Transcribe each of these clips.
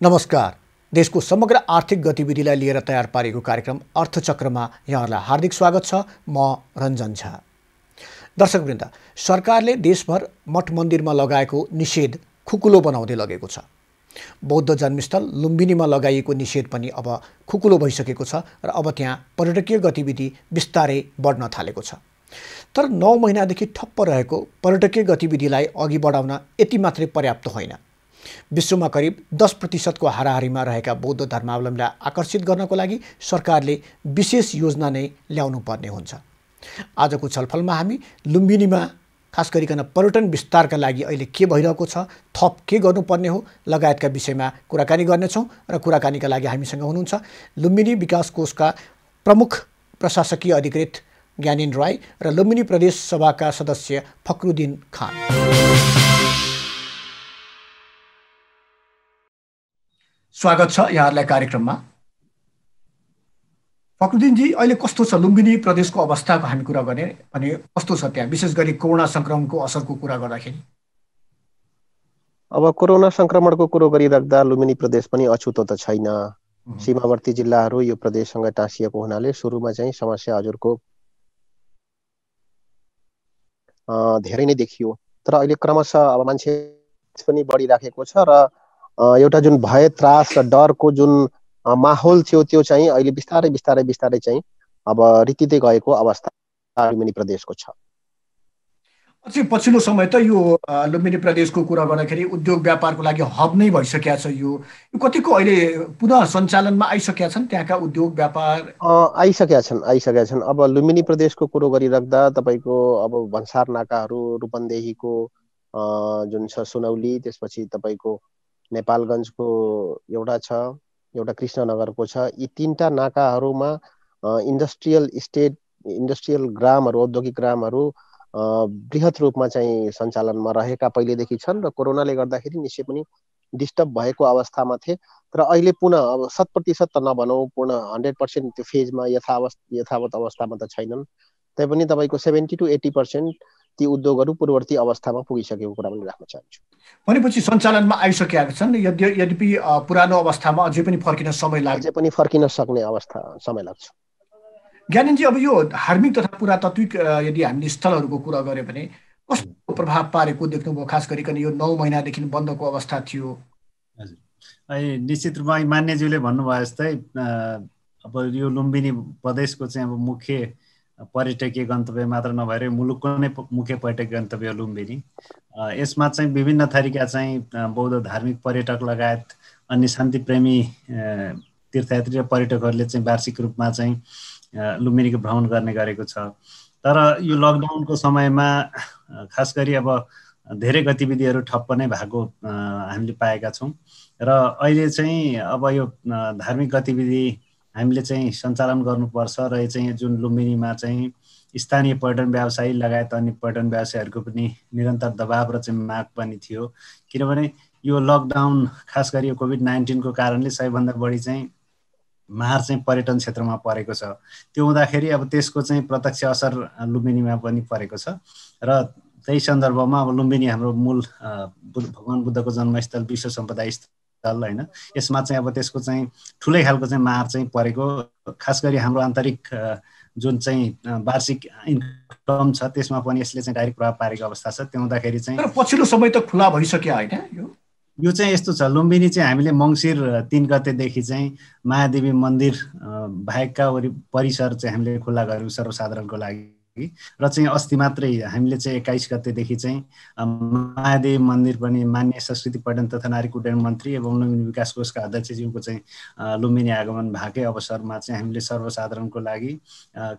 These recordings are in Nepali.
नमस्कार। देशको समग्र आर्थिक गतिविधिलाई लिएर तयार पारेको कार्यक्रम अर्थचक्रमा यहाँहरूलाई हार्दिक स्वागत छ। म रञ्जन झा। दर्शकवृन्द, सरकारले देशभर मठ मन्दिरमा लगाएको निषेध खुकुलो बनाउँदै लगेको छ। बौद्ध जन्मस्थल लुम्बिनीमा लगाइएको निषेध पनि अब खुकुलो भइसकेको छ र अब त्यहाँ पर्यटकीय गतिविधि बिस्तारै बढ्न थालेको छ। तर 9 महिनादेखि ठप्प रहेको पर्यटकीय गतिविधिलाई अघि बढाउन यति मात्रै पर्याप्त होइन। विश्वमा करिब 10% हाराहारीमा रहेका बौद्ध धर्मावलम्बीलाई आकर्षित गर्नको लागि सरकारले विशेष योजना नै ल्याउनु पर्ने हुन्छ। आजको छलफलमा हामी लुम्बिनीमा खास गरिकन पर्यटन विस्तारका लागि अहिले के भइरहेको छ, थप के गर्नुपर्ने हो लगायतका विषयमा कुराकानी गर्नेछौँ। र कुराकानीका लागि हामीसँग हुनुहुन्छ लुम्बिनी विकास कोषका प्रमुख प्रशासकीय अधिकृत ज्ञानेन्द्र राई र लुम्बिनी प्रदेश सभाका सदस्य फक्रुद्दिन खान। स्वागत छ यहाँहरूलाई कार्यक्रममा। फक्रुद्दिनजी, अहिले कस्तो छ लुम्बिनी प्रदेशको अवस्थाको हामी कुरा गर्ने अनि कस्तो छ त्यहाँ, विशेष गरी कोरोना संक्रमणको असरको कुरा गर्दाखेरि? अब कोरोना संक्रमणको कुरो गरिराख्दा लुम्बिनी प्रदेश पनि अछुतो त छैन। सीमावर्ती जिल्लाहरू यो प्रदेशसँग टाँसिएको हुनाले सुरुमा चाहिँ समस्या हजुरको धेरै नै देखियो। तर अहिले क्रमशः अब मान्छे पनि बढिराखेको छ र एउटा जुन भय, त्रास र डरको जुन माहौल थियो त्यो चाहिँ अहिले बिस्तारै बिस्तारै बिस्तारै चाहिँ अब रितिँदै गएको अवस्था लुम्बिनी प्रदेशको छ। अझै पछिल्लो समय त यो लुम्बिनी प्रदेशको कुरा गर्दाखेरि उद्योग व्यापारको लागि हब नै भइसकेको छ। यो कतिको अहिले पुनः सञ्चालनमा आइसकेका छन् त्यहाँका उद्योग व्यापार? आइसकेका छन्। अब लुम्बिनी प्रदेशको कुरो गरिराख्दा तपाईँको अब भन्सार नाकाहरू, रूपन्देहीको जुन छ सुनौली, त्यसपछि तपाईँको नेपालगञ्जको एउटा छ, एउटा कृष्णनगरको छ। यी 3टा नाकाहरूमा इन्डस्ट्रियल इस्टेट, इन्डस्ट्रियल ग्रामहरू, औद्योगिक ग्रामहरू बृहत रूपमा चाहिँ सञ्चालनमा रहेका पहिलेदेखि छन् र कोरोनाले गर्दाखेरि निश्चय पनि डिस्टर्ब भएको अवस्थामा थिए। तर अहिले पुनः अब 100% त नभनौँ, पूर्ण 100% त्यो फेजमा यथावत अवस्थामा त छैनन्। तैपनि तपाईँको 70 to 80% ती उद्योगहरू पूर्ववर्ती अवस्थामा पुगिसकेको कुरा पनि राख्न चाहन्छु। भनेपछि सञ्चालनमा आइसकेका छन्, यद्यपि पुरानो अवस्थामा अझै पनि फर्किन समय लाग्छ, अझै पनि फर्किन सक्ने अवस्था समय लाग्छ। ज्ञानेन्द्रजी, अब यो धार्मिक तथा पुरातात्विक यदि हामीले स्थलहरूको कुरा गऱ्यो भने कस्तो प्रभाव पारेको देख्नुभयो? खास गरिकन यो 9 महिनादेखि बन्दको अवस्था थियो। हजुर, निश्चित रूपमा मान्यज्यूले भन्नुभयो जस्तै अब यो लुम्बिनी प्रदेशको चाहिँ अब मुख्य पर्यटकीय गन्तव्य मात्र नभएर मुलुकको नै मुख्य पर्यटकीय गन्तव्य लुम्बिनी। यसमा चाहिँ विभिन्न थरीका चाहिँ बौद्ध धार्मिक पर्यटक लगायत अन्य शान्तिप्रेमी तीर्थयात्री र पर्यटकहरूले चाहिँ वार्षिक रूपमा चाहिँ लुम्बिनीको भ्रमण गर्ने गरेको छ। तर यो लकडाउनको समयमा खास गरी अब धेरै गतिविधिहरू ठप्प नै भएको हामीले पाएका छौँ र अहिले चाहिँ अब यो धार्मिक गतिविधि हामीले चाहिँ सञ्चालन गर्नुपर्छ र यो चाहिँ जुन लुम्बिनीमा चाहिँ स्थानीय पर्यटन व्यवसायी लगायत अन्य पर्यटन व्यवसायीहरूको पनि निरन्तर दबाव र चाहिँ माग पनि थियो। किनभने यो लकडाउन खास गरी यो कोभिड-19 को कारणले सबैभन्दा बढी चाहिँ मार चाहिँ पर्यटन क्षेत्रमा परेको छ। त्यो हुँदाखेरि अब त्यसको चाहिँ प्रत्यक्ष असर लुम्बिनीमा पनि परेको छ र त्यही सन्दर्भमा अब लुम्बिनी हाम्रो मूल भगवान बुद्धको जन्मस्थल, विश्व सम्पदा स्थल होइन, यसमा चाहिँ अब त्यसको चाहिँ ठुलै खालको चाहिँ मार चाहिँ परेको। खास गरी हाम्रो आन्तरिक जुन चाहिँ वार्षिक इन्कम छ त्यसमा पनि यसले चाहिँ डाइरेक्ट प्रभाव पारेको अवस्था छ। त्यो हुँदाखेरि चाहिँ पछिल्लो समय त खुला भइसक्यो होइन? यो चाहिँ यस्तो छ, लुम्बिनी चाहिँ हामीले मङ्सिर 3 गतेदेखि चाहिँ महादेवी मन्दिर बाहेकका परिसर चाहिँ हामीले खुला गर्यौँ सर्वसाधारणको लागि र चाहिँ अस्ति मात्रै हामीले चाहिँ 21 गतेदेखि चाहिँ महादेवी मन्दिर पनि मान्य संस्कृति पर्यटन तथा नागरिक उड्डयन मन्त्री एवं लुम्बिनी विकास कोषका अध्यक्षज्यूको चाहिँ लुम्बिनी आगमन भएकै अवसरमा चाहिँ हामीले सर्वसाधारणको लागि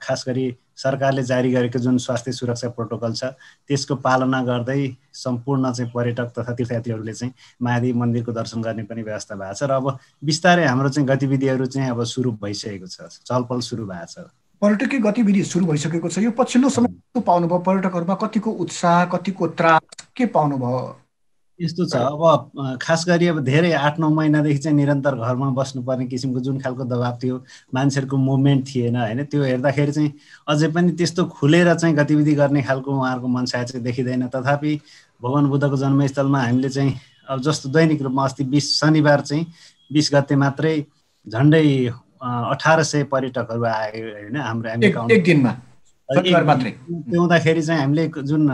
खास गरी सरकारले जारी गरेको जुन स्वास्थ्य सुरक्षा प्रोटोकल छ त्यसको पालना गर्दै सम्पूर्ण चाहिँ पर्यटक तथा तीर्थयात्रीहरूले चाहिँ महादेवी मन्दिरको दर्शन गर्ने पनि व्यवस्था भएको छ र अब बिस्तारै हाम्रो चाहिँ गतिविधिहरू चाहिँ अब सुरु भइसकेको छ, चलपल सुरु भएको छ। पर्यटकीय गतिविधि सुरु भइसकेको छ। यो पछिल्लो समय के पाउनुभयो? पर्यटकहरूमा कतिको उत्साह, कतिको त्रास के पाउनुभयो? यस्तो छ, अब खास गरी अब धेरै 8-9 महिनादेखि चाहिँ निरन्तर घरमा बस्नुपर्ने किसिमको जुन खालको दबाब थियो, मान्छेहरूको मुभमेन्ट थिएन होइन, त्यो हेर्दाखेरि चाहिँ अझै पनि त्यस्तो खुलेर चाहिँ गतिविधि गर्ने खालको उहाँहरूको मनसाय चाहिँ देखिँदैन। तथापि भगवान बुद्धको जन्मस्थलमा हामीले चाहिँ अब जस्तो दैनिक रूपमा अस्ति 20 शनिबार चाहिँ 20 गते मात्रै झन्डै 1800 पर्यटकहरू आए होइन हाम्रो एक दिनमा मात्रै। त्यो हुँदाखेरि चाहिँ हामीले जुन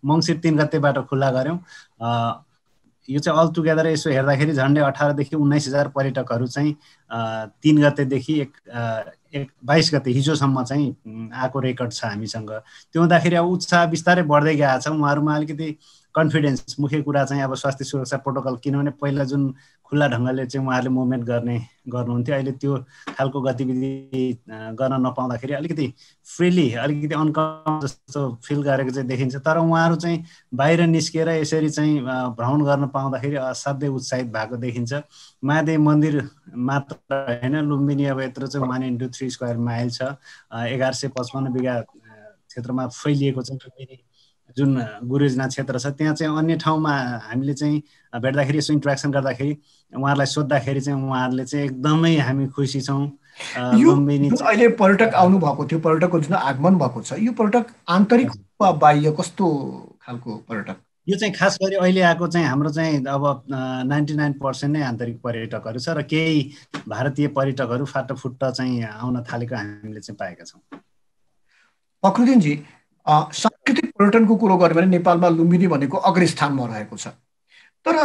मङ्सिर 3 गतेबाट खुल्ला गऱ्यौँ, यो चाहिँ अल टुगेदर यसो हेर्दाखेरि झन्डै 18 देखि 19,000 पर्यटकहरू चाहिँ 3 गतेदेखि 22 गते हिजोसम्म चाहिँ आएको रेकर्ड छ हामीसँग। त्यो हुँदाखेरि अब उत्साह बिस्तारै बढ्दै गएको छ। उहाँहरूमा अलिकति कन्फिडेन्स, मुख्य कुरा चाहिँ अब स्वास्थ्य सुरक्षा प्रोटोकल, किनभने पहिला जुन खुल्ला ढङ्गले चाहिँ उहाँहरूले मुभमेन्ट गर्नुहुन्थ्यो, अहिले त्यो खालको गतिविधि गर्न नपाउँदाखेरि अलिकति फ्रिली, अलिकति अनकम्फर्टेबल जस्तो फिल गरेको चाहिँ देखिन्छ। तर उहाँहरू चाहिँ बाहिर निस्किएर यसरी चाहिँ भ्रमण गर्न पाउँदाखेरि असाध्यै उत्साहित भएको देखिन्छ। महादेव मन्दिर मात्र होइन, लुम्बिनी अब यत्रो चाहिँ 1/3 स्क्वायर माइल छ, 1155 बिघा क्षेत्रमा फैलिएको छ लुम्बिनी जुन गुरुजना क्षेत्र छ। त्यहाँ चाहिँ अन्य ठाउँमा हामीले चाहिँ भेट्दाखेरि, यसो इन्ट्रेक्सन गर्दाखेरि, उहाँहरूलाई सोद्धाखेरि चाहिँ उहाँहरूले चाहिँ एकदमै हामी खुसी छौँ। लुम्बिनी अहिले पर्यटक आउनु भएको थियो, पर्यटकको जुन आगमन भएको छ, यो पर्यटक आन्तरिक वा बाह्य कस्तो खालको पर्यटक? यो चाहिँ खास गरी अहिले आएको चाहिँ हाम्रो चाहिँ अब 99% नै आन्तरिक पर्यटकहरू छ र केही भारतीय पर्यटकहरू फाटफुट्ट चाहिँ आउन थालेको हामीले चाहिँ पाएका छौँ। फखरुद्दिनजी, सांस्कृतिक पर्यटनको कुरो गर्यो भने नेपालमा लुम्बिनी भनेको अग्र स्थानमा रहेको छ। तर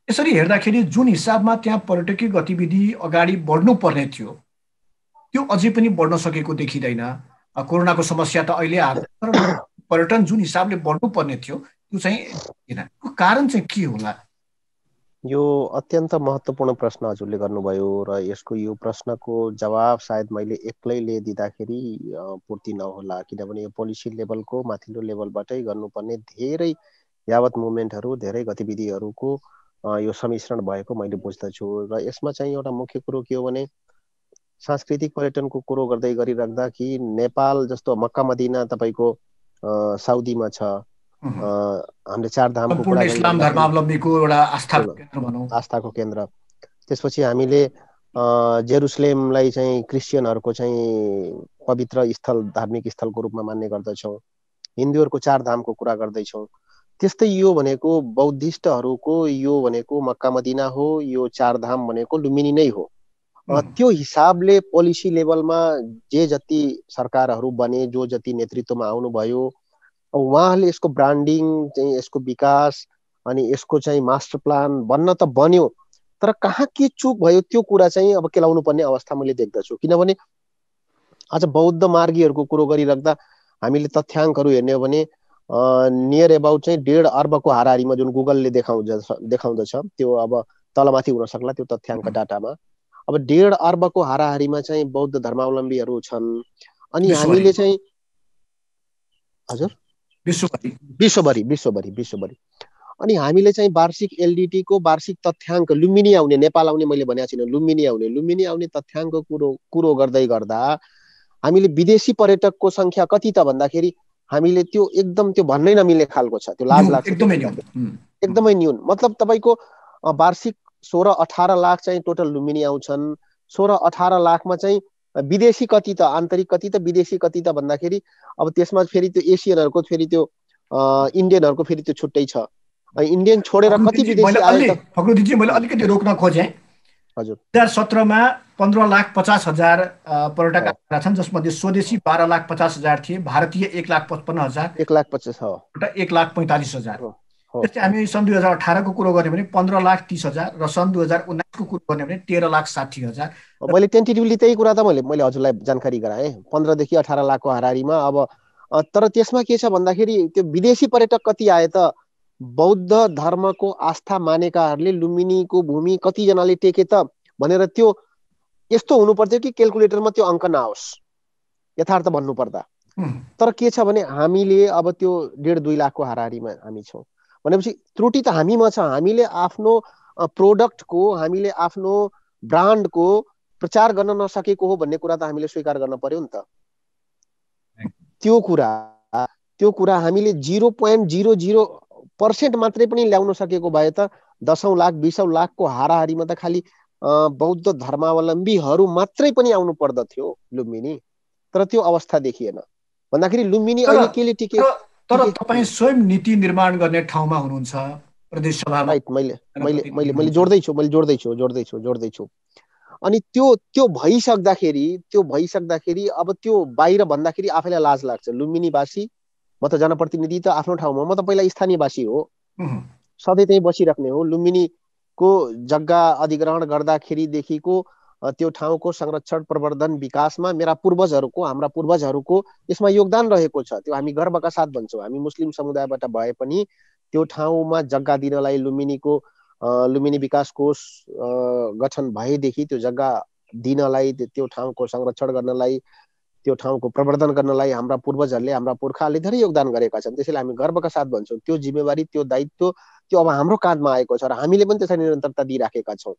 यसरी हेर्दाखेरि जुन हिसाबमा त्यहाँ पर्यटकीय गतिविधि अगाडि बढ्नुपर्ने थियो, त्यो अझै पनि बढ्न सकेको देखिँदैन। कोरोनाको समस्या त अहिले आएको, तर पर्यटन जुन हिसाबले बढ्नुपर्ने थियो त्यो चाहिँ किन? कारण चाहिँ के होला? यो अत्यन्त महत्त्वपूर्ण प्रश्न हजुरले गर्नुभयो र यसको यो प्रश्नको जवाब सायद मैले एक्लैले दिँदाखेरि पूर्ति नहोला, किनभने यो पोलिसी लेभलको माथिल्लो लेभलबाटै गर्नुपर्ने धेरै यावत मुभमेन्टहरू, धेरै गतिविधिहरूको यो सम्मिश्रण भएको मैले बुझ्दछु। र यसमा चाहिँ एउटा मुख्य कुरो के हो भने सांस्कृतिक पर्यटनको कुरो गर्दै गरिराख्दा कि नेपाल जस्तो मक्का मदिना तपाईँको साउदीमा छ, हामीले 4 धामको कुरा इस्लाम धर्मावलम्बीको एउटा आस्थाको केन्द्र। त्यसपछि हामीले जेरुसलेमलाई चाहिँ क्रिस्चियनहरूको चाहिँ पवित्र स्थल, धार्मिक स्थलको रूपमा मान्ने गर्दछौँ। हिन्दूहरूको 4 धामको कुरा गर्दैछौँ। त्यस्तै यो भनेको बौद्धिस्टहरूको यो भनेको मक्का मदिना हो, यो 4 धाम भनेको लुम्बिनी नै हो। त्यो हिसाबले पोलिसी लेभलमा जे जति सरकारहरू बने, जो जति नेतृत्वमा आउनुभयो, उहाँहरूले यसको ब्रान्डिङ चाहिँ, यसको विकास अनि यसको चाहिँ मास्टर प्लान बन्न त बन्यो, तर कहाँ के चुक भयो त्यो कुरा चाहिँ अब केलाउनु पर्ने अवस्था मैले देख्दछु। किनभने आज बौद्ध मार्गीहरूको कुरो गरिराख्दा हामीले तथ्याङ्कहरू हेर्ने हो भने नियर एबाउट चाहिँ 1.5 अर्बको हाराहारीमा जुन गुगलले देखाउँदछ, त्यो अब तलमाथि हुन सक्ला त्यो तथ्याङ्क डाटामा, अब 1.5 अर्बको हाराहारीमा चाहिँ बौद्ध धर्मावलम्बीहरू छन्। अनि हामीले चाहिँ हजुर विश्वभरि अनि हामीले चाहिँ वार्षिक एलडिटी को वार्षिक तथ्याङ्क लुम्बिनी आउने, नेपाल आउने मैले भनेको छैन, लुम्बिनी आउने तथ्याङ्क कुरो गर्दै गर्दा हामीले विदेशी पर्यटकको संख्या कति त भन्दाखेरि हामीले त्यो एकदम त्यो भन्नै नमिल्ने खालको छ। त्यो लाज लाग्छ, एकदमै न्यून। मतलब तपाईको वार्षिक 16-18 लाख चाहिँ टोटल लुम्बिनी आउँछन्। 16-18 लाखमा चाहिँ विदेशी कति त, आन्तरिक कति त, विदेशी कति त भन्दाखेरि अब त्यसमा फेरि त्यो एसियनहरूको, फेरि त्यो इन्डियनहरूको फेरि त्यो छुट्टै छ। इन्डियन छोडेर कति विदेशी आए त? फखरुद्दिनजी, मैले अलिकति रोक्न खोजेँ। हजुर, 2017 मा 15,50,000 पर्यटक आएका छन्, जसमध्ये स्वदेशी 12,50,000 थिए, भारतीय 1,55,000, 1,45,000। त्यस्तै हामी सन् 2018 को कुरो गर्यो भने 15,30,000 र सन् 2019 को कुरो गर्यो भने 13,60,000। मैले टेन्टेटिभली त्यही कुरा त मैले हजुरलाई जानकारी गराएँ, 15 देखि 18 लाखको हाराहारीमा। अब तर त्यसमा के छ भन्दाखेरि त्यो विदेशी पर्यटक कति आए त? बौद्ध धर्मको आस्था मानेकाहरूले लुम्बिनीको भूमि कतिजनाले टेके त भनेर त्यो यस्तो हुनु पर्थ्यो कि क्याल्कुलेटरमा त्यो अङ्क नआओस्, यथार्थ भन्नुपर्दा। तर के छ भने हामीले अब त्यो 1.5-2 लाखको हाराहारीमा हामी छौँ भनेपछि त्रुटि त हामीमा छ। हामीले आफ्नो प्रोडक्टको, हामीले आफ्नो ब्रान्डको प्रचार गर्न नसकेको हो भन्ने कुरा त हामीले स्वीकार गर्न पर्यो नि त। त्यो कुरा हामीले 0.00% मात्रै पनि ल्याउन सकेको भए त 10औं लाख 20औं लाखको हाराहारीमा त खालि बौद्ध धर्मावलम्बीहरू मात्रै पनि आउनु पर्दथ्यो लुम्बिनी। तर त्यो अवस्था देखिएन भन्दाखेरि लुम्बिनी अहिले केले टिके? तर तपाईँ स्वयं नीति निर्माण गर्ने ठाउँमा हुनुहुन्छ, प्रदेश सभामा राइट मैले मैले मैले मैले जोड्दैछु अनि त्यो भइसक्दाखेरि अब त्यो बाहिर भन्दाखेरि आफैलाई लाज लाग्छ। लुम्बिनीवासी म त जनप्रतिनिधि त आफ्नो ठाउँमा, म त पहिला स्थानीयवासी हो, सधैँ त्यही बसिराख्ने हो। लुम्बिनीको जग्गा अधिग्रहण गर्दाखेरिदेखिको त्यो ठाउँको संरक्षण, प्रवर्धन, विकासमा हाम्रा पूर्वजहरूको यसमा योगदान रहेको छ। त्यो हामी गर्वका साथ भन्छौँ। हामी मुस्लिम समुदायबाट भए पनि त्यो ठाउँमा जग्गा दिनलाई लुम्बिनी विकास कोष गठन भएदेखि त्यो जग्गा दिनलाई, त्यो ठाउँको संरक्षण गर्नलाई, त्यो ठाउँको प्रवर्धन गर्नलाई हाम्रा पूर्वजहरूले, हाम्रा पुर्खाहरूले धेरै योगदान गरेका छन्। त्यसैले हामी गर्वका साथ भन्छौँ त्यो जिम्मेवारी, त्यो दायित्व त्यो अब हाम्रो काँधमा आएको छ र हामीले पनि त्यसलाई निरन्तरता दिइराखेका छौँ।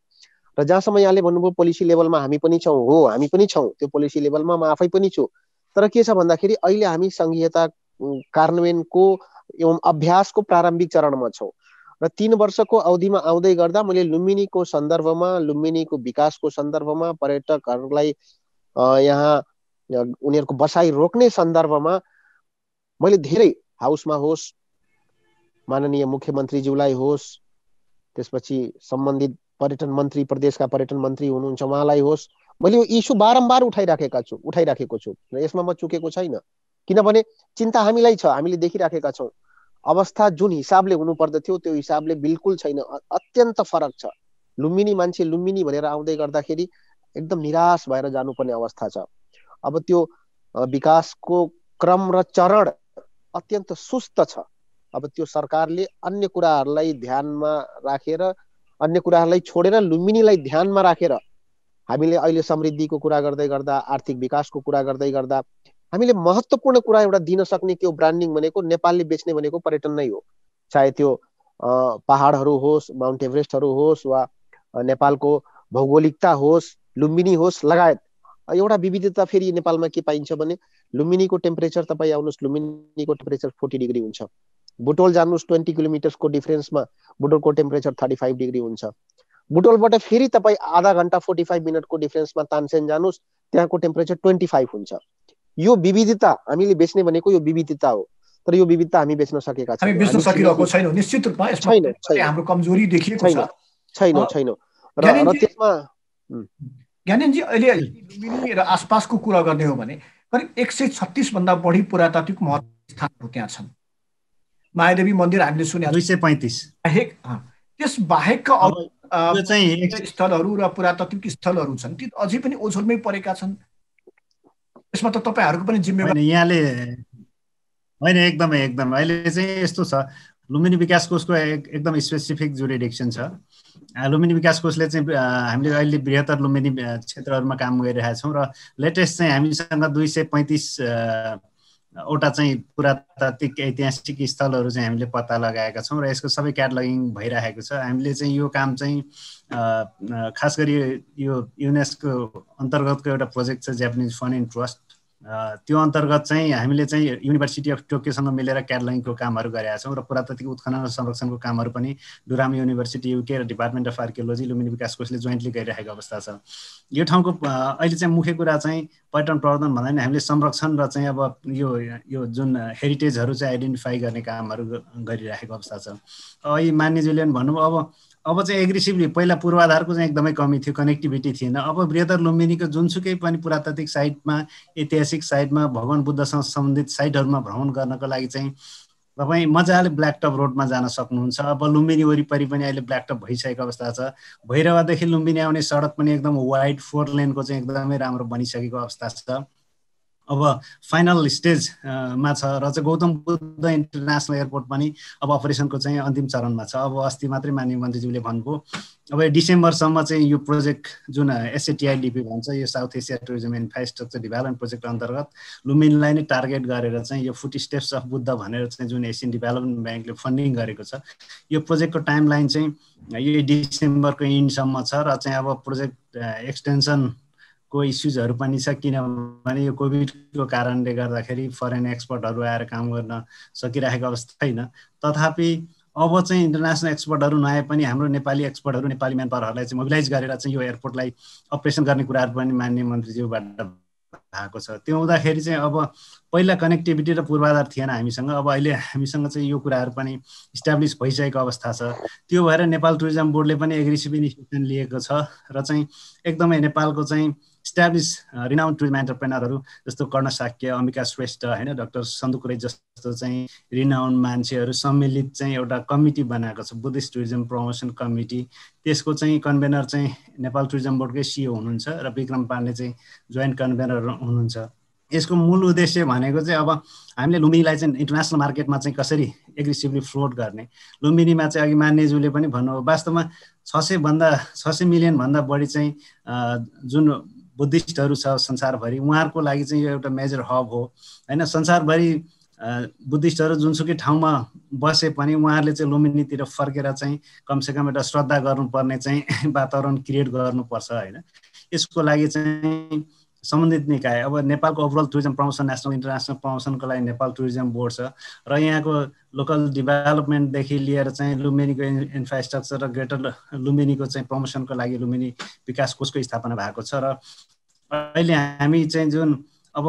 र जहाँसम्म यहाँले भन्नुभयो पोलिसी लेभलमा हामी पनि छौँ, हो हामी पनि छौँ, त्यो पोलिसी लेभलमा म आफै पनि छु। तर के छ भन्दाखेरि अहिले हामी संघीयता कार्यान्वयनको एवं अभ्यासको प्रारम्भिक चरणमा छौँ र 3 वर्षको अवधिमा आउँदै गर्दा मैले लुम्बिनीको सन्दर्भमा, लुम्बिनीको विकासको सन्दर्भमा, पर्यटकहरूलाई यहाँ उनीहरूको बसाइ रोक्ने सन्दर्भमा मैले धेरै हाउसमा होस्, माननीय मुख्यमन्त्रीज्यूलाई होस्, त्यसपछि सम्बन्धित पर्यटन मन्त्री, प्रदेशका पर्यटन मन्त्री हुनुहुन्छ उहाँलाई होस्, मैले यो इस्यु बारम्बार उठाइराखेको छु र यसमा म चुकेको छैन। किनभने चिन्ता हामीलाई छ, हामीले देखिराखेका छौँ। अवस्था जुन हिसाबले हुनु पर्दथ्यो त्यो हिसाबले बिल्कुल छैन, अत्यन्त फरक छ। लुम्बिनी मान्छे लुम्बिनी भनेर आउँदै गर्दाखेरि एकदम निराश भएर जानुपर्ने अवस्था छ। अब त्यो विकासको क्रम र चरण अत्यन्त सुस्त छ। अब त्यो सरकारले अन्य कुराहरूलाई ध्यानमा राखेर, अन्य कुराहरूलाई छोडेर लुम्बिनीलाई ध्यानमा राखेर हामीले अहिले समृद्धिको कुरा गर्दै गर्दा, आर्थिक विकासको कुरा गर्दै गर्दा हामीले महत्त्वपूर्ण कुरा एउटा दिन सक्ने के हो, ब्रान्डिङ भनेको नेपालले बेच्ने भनेको पर्यटन नै हो। चाहे त्यो पहाडहरू होस्, माउन्ट एभरेस्टहरू होस्, वा नेपालको भौगोलिकता होस्, लुम्बिनी होस् लगायत एउटा विविधता। फेरि नेपालमा के पाइन्छ भने लुम्बिनीको टेम्परेचर, तपाईँ आउनुहोस्, लुम्बिनीको टेम्परेचर 40 डिग्री हुन्छ। बुटोल जानुहोस्, 20 किलोमिटर्सको डिफरेन्समा बुटोलको टेम्परेचर 35 डिग्री हुन्छ। बुटोलबाट फेरि तपाईँ आधा घन्टा 45 मिनटको डिफरेन्समा तानसेन जानुहोस्, त्यहाँको टेम्परेचर 25 हुन्छ। यो विविधता हामीले बेच्ने भनेको यो विविधता हो, तर यो विविधता हामी बेच्न सकेका छैनौँ, हामी बेच्न सकिरहेको छैनौँ। निश्चित रूपमा यसमा हाम्रो कमजोरी देखिएको छ। छैन र त्यसमा ज्ञानेनजी अहिले लुम्बिनी र आसपासको कुरा गर्ने हो भने करिब 136 भन्दा बढी पुरातात्विक महत्त्वपूर्ण स्थानहरू त्यहाँ छन्। मायादेवी मन्दिर हामीले सुने, 235 बाहेक त्यस बाहेकका स्थलहरू र पुरातात्विक स्थलहरू छन्, ती अझै पनि ओझलमै परेका छन्। यसमा त तपाईँहरूको पनि जिम्मेवारी यहाँले होइन। एकदमै अहिले चाहिँ यस्तो छ, लुम्बिनी विकास कोषको एकदम स्पेसिफिक जुरिडिक्सन छ। लुम्बिनी विकास कोषले चाहिँ हामीले अहिले बृहत्तर लुम्बिनी क्षेत्रहरूमा काम गरिरहेका छौँ र लेटेस्ट चाहिँ हामीसँग 235 वटा चाहिँ पुरातात्विक ऐतिहासिक स्थलहरू चाहिँ हामीले पत्ता लगाएका छौँ र यसको सबै क्याटलगिङ भइरहेको छ। हामीले चाहिँ यो काम चाहिँ खास गरी यो युनेस्को अन्तर्गतको एउटा प्रोजेक्ट छ, जापानिज फन्ड इन ट्रस्ट, त्यो अन्तर्गत चाहिँ हामीले चाहिँ युनिभर्सिटी अफ टोकियोसँग मिलेर क्याटलगिङको कामहरू गरेका छौँ र पुरातात्विक उत्खनन र संरक्षणको कामहरू पनि डुराम युनिभर्सिटी युके र डिपार्टमेन्ट अफ आर्कियोलोजी, लुम्बिनी विकास कोषले जोइन्टली गरिरहेको अवस्था छ। यो ठाउँको अहिले चाहिँ मुख्य कुरा चाहिँ पर्यटन प्रवर्धन भन्दा पनि हामीले संरक्षण र चाहिँ अब यो जुन हेरिटेजहरू चाहिँ आइडेन्टिफाई गर्ने कामहरू गरिरहेको अवस्था छ। अहिले मान्यज्यूले भन्नुभयो अब चाहिँ एग्रेसिभली, पहिला पूर्वाधारको चाहिँ एकदमै कमी थियो, कनेक्टिभिटी थिएन। अब बृहत्तर लुम्बिनीको जुनसुकै पनि पुरातात्विक साइटमा, ऐतिहासिक साइटमा, भगवान बुद्धसँग सम्बन्धित साइटहरूमा भ्रमण गर्नको लागि चाहिँ तपाईँ मजाले ब्ल्याक टप रोडमा जान सक्नुहुन्छ। अब लुम्बिनी वरिपरि पनि अहिले ब्ल्याक टप भइसकेको अवस्था छ। भैरवादेखि लुम्बिनी आउने सडक पनि एकदम वाइड 4 लेनको चाहिँ एकदमै राम्रो बनिसकेको अवस्था छ। अब फाइनल स्टेजमा छ र चाहिँ गौतम बुद्ध इन्टरनेसनल एयरपोर्ट पनि अब अपरेसनको चाहिँ अन्तिम चरणमा छ। अब अस्ति मात्रै माननीय मन्त्रीज्यूले भन्नुभयो अब डिसेम्बरसम्म चाहिँ यो प्रोजेक्ट जुन SATIDP भन्छ, यो south Asia tourism infrastructure development project अन्तर्गत लुम्बिनीलाई नै टार्गेट गरेर चाहिँ यो फुट स्टेप्स अफ बुद्ध भनेर चाहिँ जुन एसियन डेभलपमेन्ट ब्याङ्कले फन्डिङ गरेको छ, यो प्रोजेक्टको टाइमलाइन चाहिँ यो डिसेम्बरको इन्डसम्म छ र चाहिँ अब प्रोजेक्ट एक्सटेन्सन को इस्युजहरू पनि छ, किनभने यो कोभिडको कारणले गर्दाखेरि फरेन एक्सपर्टहरू आएर काम गर्न सकिरहेको अवस्था छैन। तथापि अब चाहिँ इन्टरनेसनल एक्सपर्टहरू नआए पनि हाम्रो नेपाली एक्सपर्टहरू, नेपाली म्यान पावरहरूलाई चाहिँ मोबिलाइज गरेर चाहिँ यो एयरपोर्टलाई अपरेसन गर्ने कुराहरू पनि माननीय मन्त्रीज्यूबाट भएको छ। त्यो हुँदाखेरि चाहिँ अब पहिला कनेक्टिभिटी र पूर्वाधार थिएन हामीसँग, अब अहिले हामीसँग चाहिँ यो कुराहरू पनि इस्टाब्लिस भइसकेको अवस्था छ। त्यो भएर नेपाल टुरिज्म बोर्डले पनि एग्रेसिभ इनिसिएटिभ लिएको छ र चाहिँ एकदमै नेपालको चाहिँ इस्टाब्लिस रिनाउन्ड टुरिज्म एन्टरप्रेनरहरू जस्तो कर्ण साक्य, अम्बिका श्रेष्ठ होइन, डाक्टर सन्दु कुरै जस्तो चाहिँ रिनाउन्ड मान्छेहरू सम्मिलित चाहिँ एउटा कमिटी बनाएको छ, बुद्धिस्ट टुरिज्म प्रमोसन कमिटी। त्यसको चाहिँ कन्भेनर चाहिँ नेपाल टुरिज्म बोर्डकै सिओ हुनुहुन्छ र विक्रम पाण्डे चाहिँ जोइन्ट कन्भेनर हुनुहुन्छ। यसको मूल उद्देश्य भनेको चाहिँ अब हामीले लुम्बिनीलाई चाहिँ इन्टरनेसनल मार्केटमा चाहिँ कसरी एग्रेसिभली फ्लोट गर्ने। लुम्बिनीमा चाहिँ अघि मान्यज्यूले पनि भन्नुभयो, वास्तवमा 600 मिलियनभन्दा बढी चाहिँ जुन बुद्धिस्टहरू छ संसारभरि, उहाँहरूको लागि चाहिँ यो एउटा मेजर हब हो होइन। संसारभरि बुद्धिस्टहरू जुनसुकै ठाउँमा बसे पनि उहाँहरूले चाहिँ लुम्बिनीतिर फर्केर चाहिँ कमसेकम एउटा श्रद्धा गर्नुपर्ने चाहिँ वातावरण क्रिएट गर्नुपर्छ होइन। यसको लागि चाहिँ सम्बन्धित निकाय, अब नेपालको overall tourism promotion, national international प्रमोसनको लागि नेपाल टुरिज्म बोर्ड छ र यहाँको लोकल डेभलपमेन्टदेखि लिएर चाहिँ लुम्बिनीको इन्फ्रास्ट्रक्चर र ग्रेटर लुम्बिनीको चाहिँ प्रमोसनको लागि लुम्बिनी विकास कोषको स्थापना भएको छ। र अहिले हामी चाहिँ जुन अब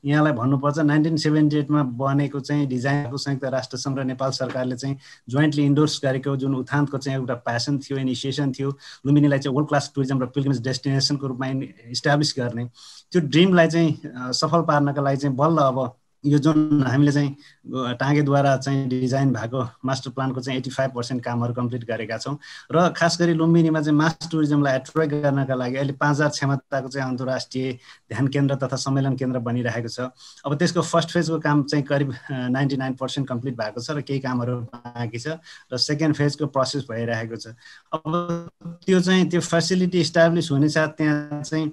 यहाँलाई भन्नुपर्छ 1978मा बनेको चाहिँ डिजाइनको संयुक्त राष्ट्रसङ्घ र नेपाल सरकारले चाहिँ जोइन्टली इन्डोर्स गरेको जुन उत्थानको चाहिँ एउटा प्यासन थियो, इनिसिएसन थियो, लुम्बिनीलाई चाहिँ वर्ल्ड क्लास टुरिज्म र पिल्ग्रिमेज डेस्टिनेसनको रूपमा इस्टाब्लिस गर्ने, त्यो ड्रिमलाई चाहिँ सफल पार्नका लागि चाहिँ बल्ल अब यो जुन हामीले चाहिँ टाँगेद्वारा चाहिँ डिजाइन भएको मास्टर प्लानको चाहिँ 85% कामहरू कम्प्लिट गरेका छौँ। र खास गरी लुम्बिनीमा चाहिँ मास टुरिज्मलाई एट्र्याक्ट गर्नका लागि अहिले 5000 क्षमताको चाहिँ अन्तर्राष्ट्रिय ध्यान केन्द्र तथा सम्मेलन केन्द्र बनिरहेको छ। अब त्यसको फर्स्ट फेजको काम चाहिँ करिब 99% कम्प्लिट भएको छ र केही कामहरू बाँकी छ र सेकेन्ड फेजको प्रोसेस भइरहेको छ। अब त्यो फेसिलिटी इस्टाब्लिस हुने साथ त्यहाँ चाहिँ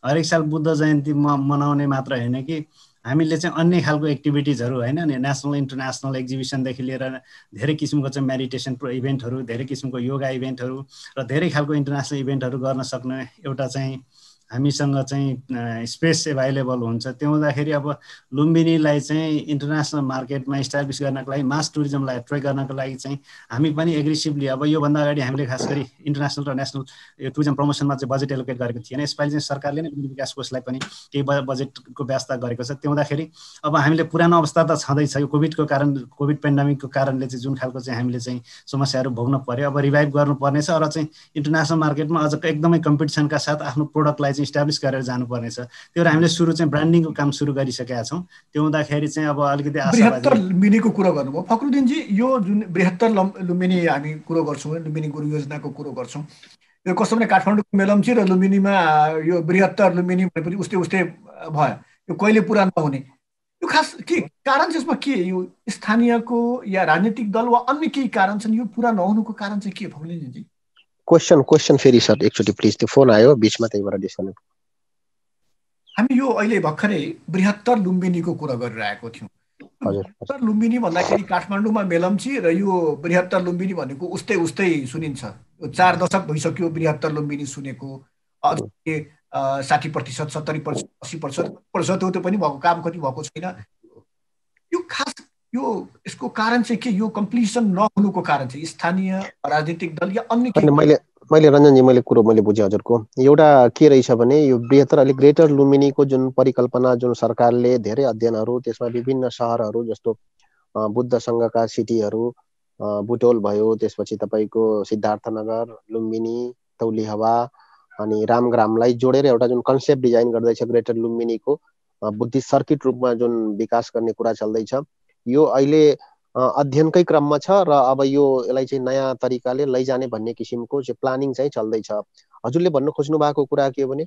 हरेक साल बुद्ध जयन्ती मनाउने मात्र होइन कि हामीले चाहिँ अन्य खालको एक्टिभिटिजहरू होइन, नेसनल इन्टरनेसनल एक्जिबिसनदेखि लिएर धेरै किसिमको चाहिँ मेडिटेसन इभेन्टहरू, धेरै किसिमको योगा इभेन्टहरू र धेरै खालको इन्टरनेसनल इभेन्टहरू गर्न सक्ने एउटा चाहिँ हामीसँग चाहिँ स्पेस एभाइलेबल हुन्छ। त्यो हुँदाखेरि अब लुम्बिनीलाई चाहिँ इन्टरनेसनल मार्केटमा इस्टाब्लिस गर्नको लागि, मास टुरिज्मलाई एट्र्याक्ट गर्नको लागि चाहिँ हामी पनि एग्रेसिभली अब योभन्दा अगाडि हामीले खास गरी इन्टरनेसनल र नेसनल टुरिज्म प्रमोसनमा चाहिँ बजेट एलोकेट गरेको थिएन। यसपालि चाहिँ सरकारले नै विकास कोषलाई पनि केही बजेटको व्यवस्था गरेको छ। त्यो हुँदाखेरि अब हामीले पुरानो अवस्था त छँदैछ, यो कोभिड पेन्डेमिकको कारणले चाहिँ जुन खालको चाहिँ हामीले चाहिँ समस्याहरू भोग्न पर्यो, अब रिभाइभ गर्नुपर्नेछ र चाहिँ इन्टरनेसनल मार्केटमा अझ एकदमै कम्पिटिसनका साथ आफ्नो प्रोडक्टलाई इस्टाब्लिस गरेर जानुपर्नेछ। त्यो हामीले सुरु चाहिँ ब्रान्डिङको काम सुरु गरिसकेका छौँ। त्यो हुँदाखेरि चाहिँ अब अलिकति बृहत्तर लुम्बिनीको कुरो गर्नुभयो फक्रुद्दिनजी, यो जुन बृहत्तर लुम्बिनी हामी कुरो गर्छौँ, लुम्बिनी गुरु योजनाको कुरो गर्छौँ, यो कस्तो भने काठमाडौँको मेलम्ची र लुम्बिनीमा यो बृहत्तर लुम्बिनी भनेपछि उस्तै उस्तै भयो, यो कहिले पुरा नहुने, यो खास के कारण छ यसमा? के यो स्थानीयको या राजनीतिक दल वा अन्य केही कारण छन् यो पुरा नहुनुको कारण चाहिँ के फक्रुद्दिनजी? क्वेसन फेरि सर एकचोटि प्लिज, त्यो फोन आयो बिचमा त्यही भएर डिस्कनेक्ट। हामी यो अहिले भर्खरै बृहत्तर लुम्बिनीको कुरा गरिरहेको थियौँ। बृहत्तर लुम्बिनी भन्दाखेरि काठमाडौँमा मेलम्ची र यो बृहत्तर लुम्बिनी भनेको उस्तै उस्तै सुनिन्छ। यो 4 दशक भइसक्यो बृहत्तर लुम्बिनी सुनेको, 60%, 70%, 80% त्यो पनि भएको काम कति भएको छैन। यो खास यो यसको कारण चाहिँ के, यो कम्प्लिसन नहुनुको कारण चाहिँ स्थानीय राजनीतिक दल या अन्य के? मैले रञ्जनजी मैले बुझेँ हजुरको। एउटा के रहेछ भने यो बृहत्तर अलिक ग्रेटर लुम्बिनीको जुन परिकल्पना, जुन सरकारले धेरै अध्ययनहरू, त्यसमा विभिन्न सहरहरू जस्तो बुद्ध सङ्घका सिटीहरू, बुटोल भयो, त्यसपछि तपाईँको सिद्धार्थनगर, लुम्बिनी, तौलिहवा अनि रामग्रामलाई जोडेर एउटा जुन कन्सेप्ट डिजाइन गर्दैछ ग्रेटर लुम्बिनीको बुद्धिस्ट सर्किट रूपमा जुन विकास गर्ने कुरा चल्दैछ, यो अहिले अध्ययनकै क्रममा छ र अब यसलाई चाहिँ नयाँ तरिकाले लैजाने भन्ने किसिमको चाहिँ प्लानिङ चाहिँ चल्दैछ। हजुरले भन्नु खोज्नु भएको कुरा के हो भने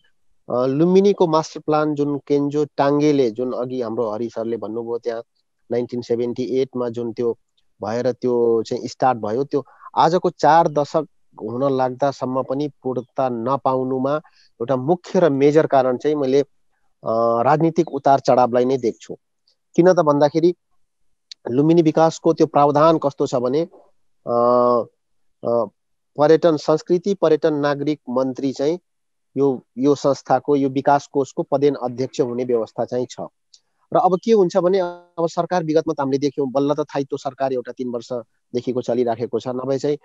लुम्बिनीको मास्टर प्लान जुन केन्जो टाङ्गेले, जुन अघि हाम्रो हरि सरले भन्नुभयो, त्यहाँ 1978मा जुन त्यो भएर त्यो चाहिँ स्टार्ट भयो, त्यो आजको 4 दशक हुन लाग्दासम्म पनि पूर्णता नपाउनुमा एउटा मुख्य र मेजर कारण चाहिँ मैले राजनीतिक उतार चढावलाई नै देख्छु। किन त भन्दाखेरि लुम्बिनी विकासको त्यो प्रावधान कस्तो छ भने पर्यटन संस्कृति पर्यटन नागरिक मन्त्री चाहिँ यो संस्थाको यो विकास कोषको पदेन अध्यक्ष हुने व्यवस्था चाहिँ छ। र अब के हुन्छ भने अब सरकार विगतमा त हामीले देख्यौँ, बल्ल त थाइतो सरकार एउटा 3 वर्षदेखिको चलिराखेको छ, नभए चाहिँ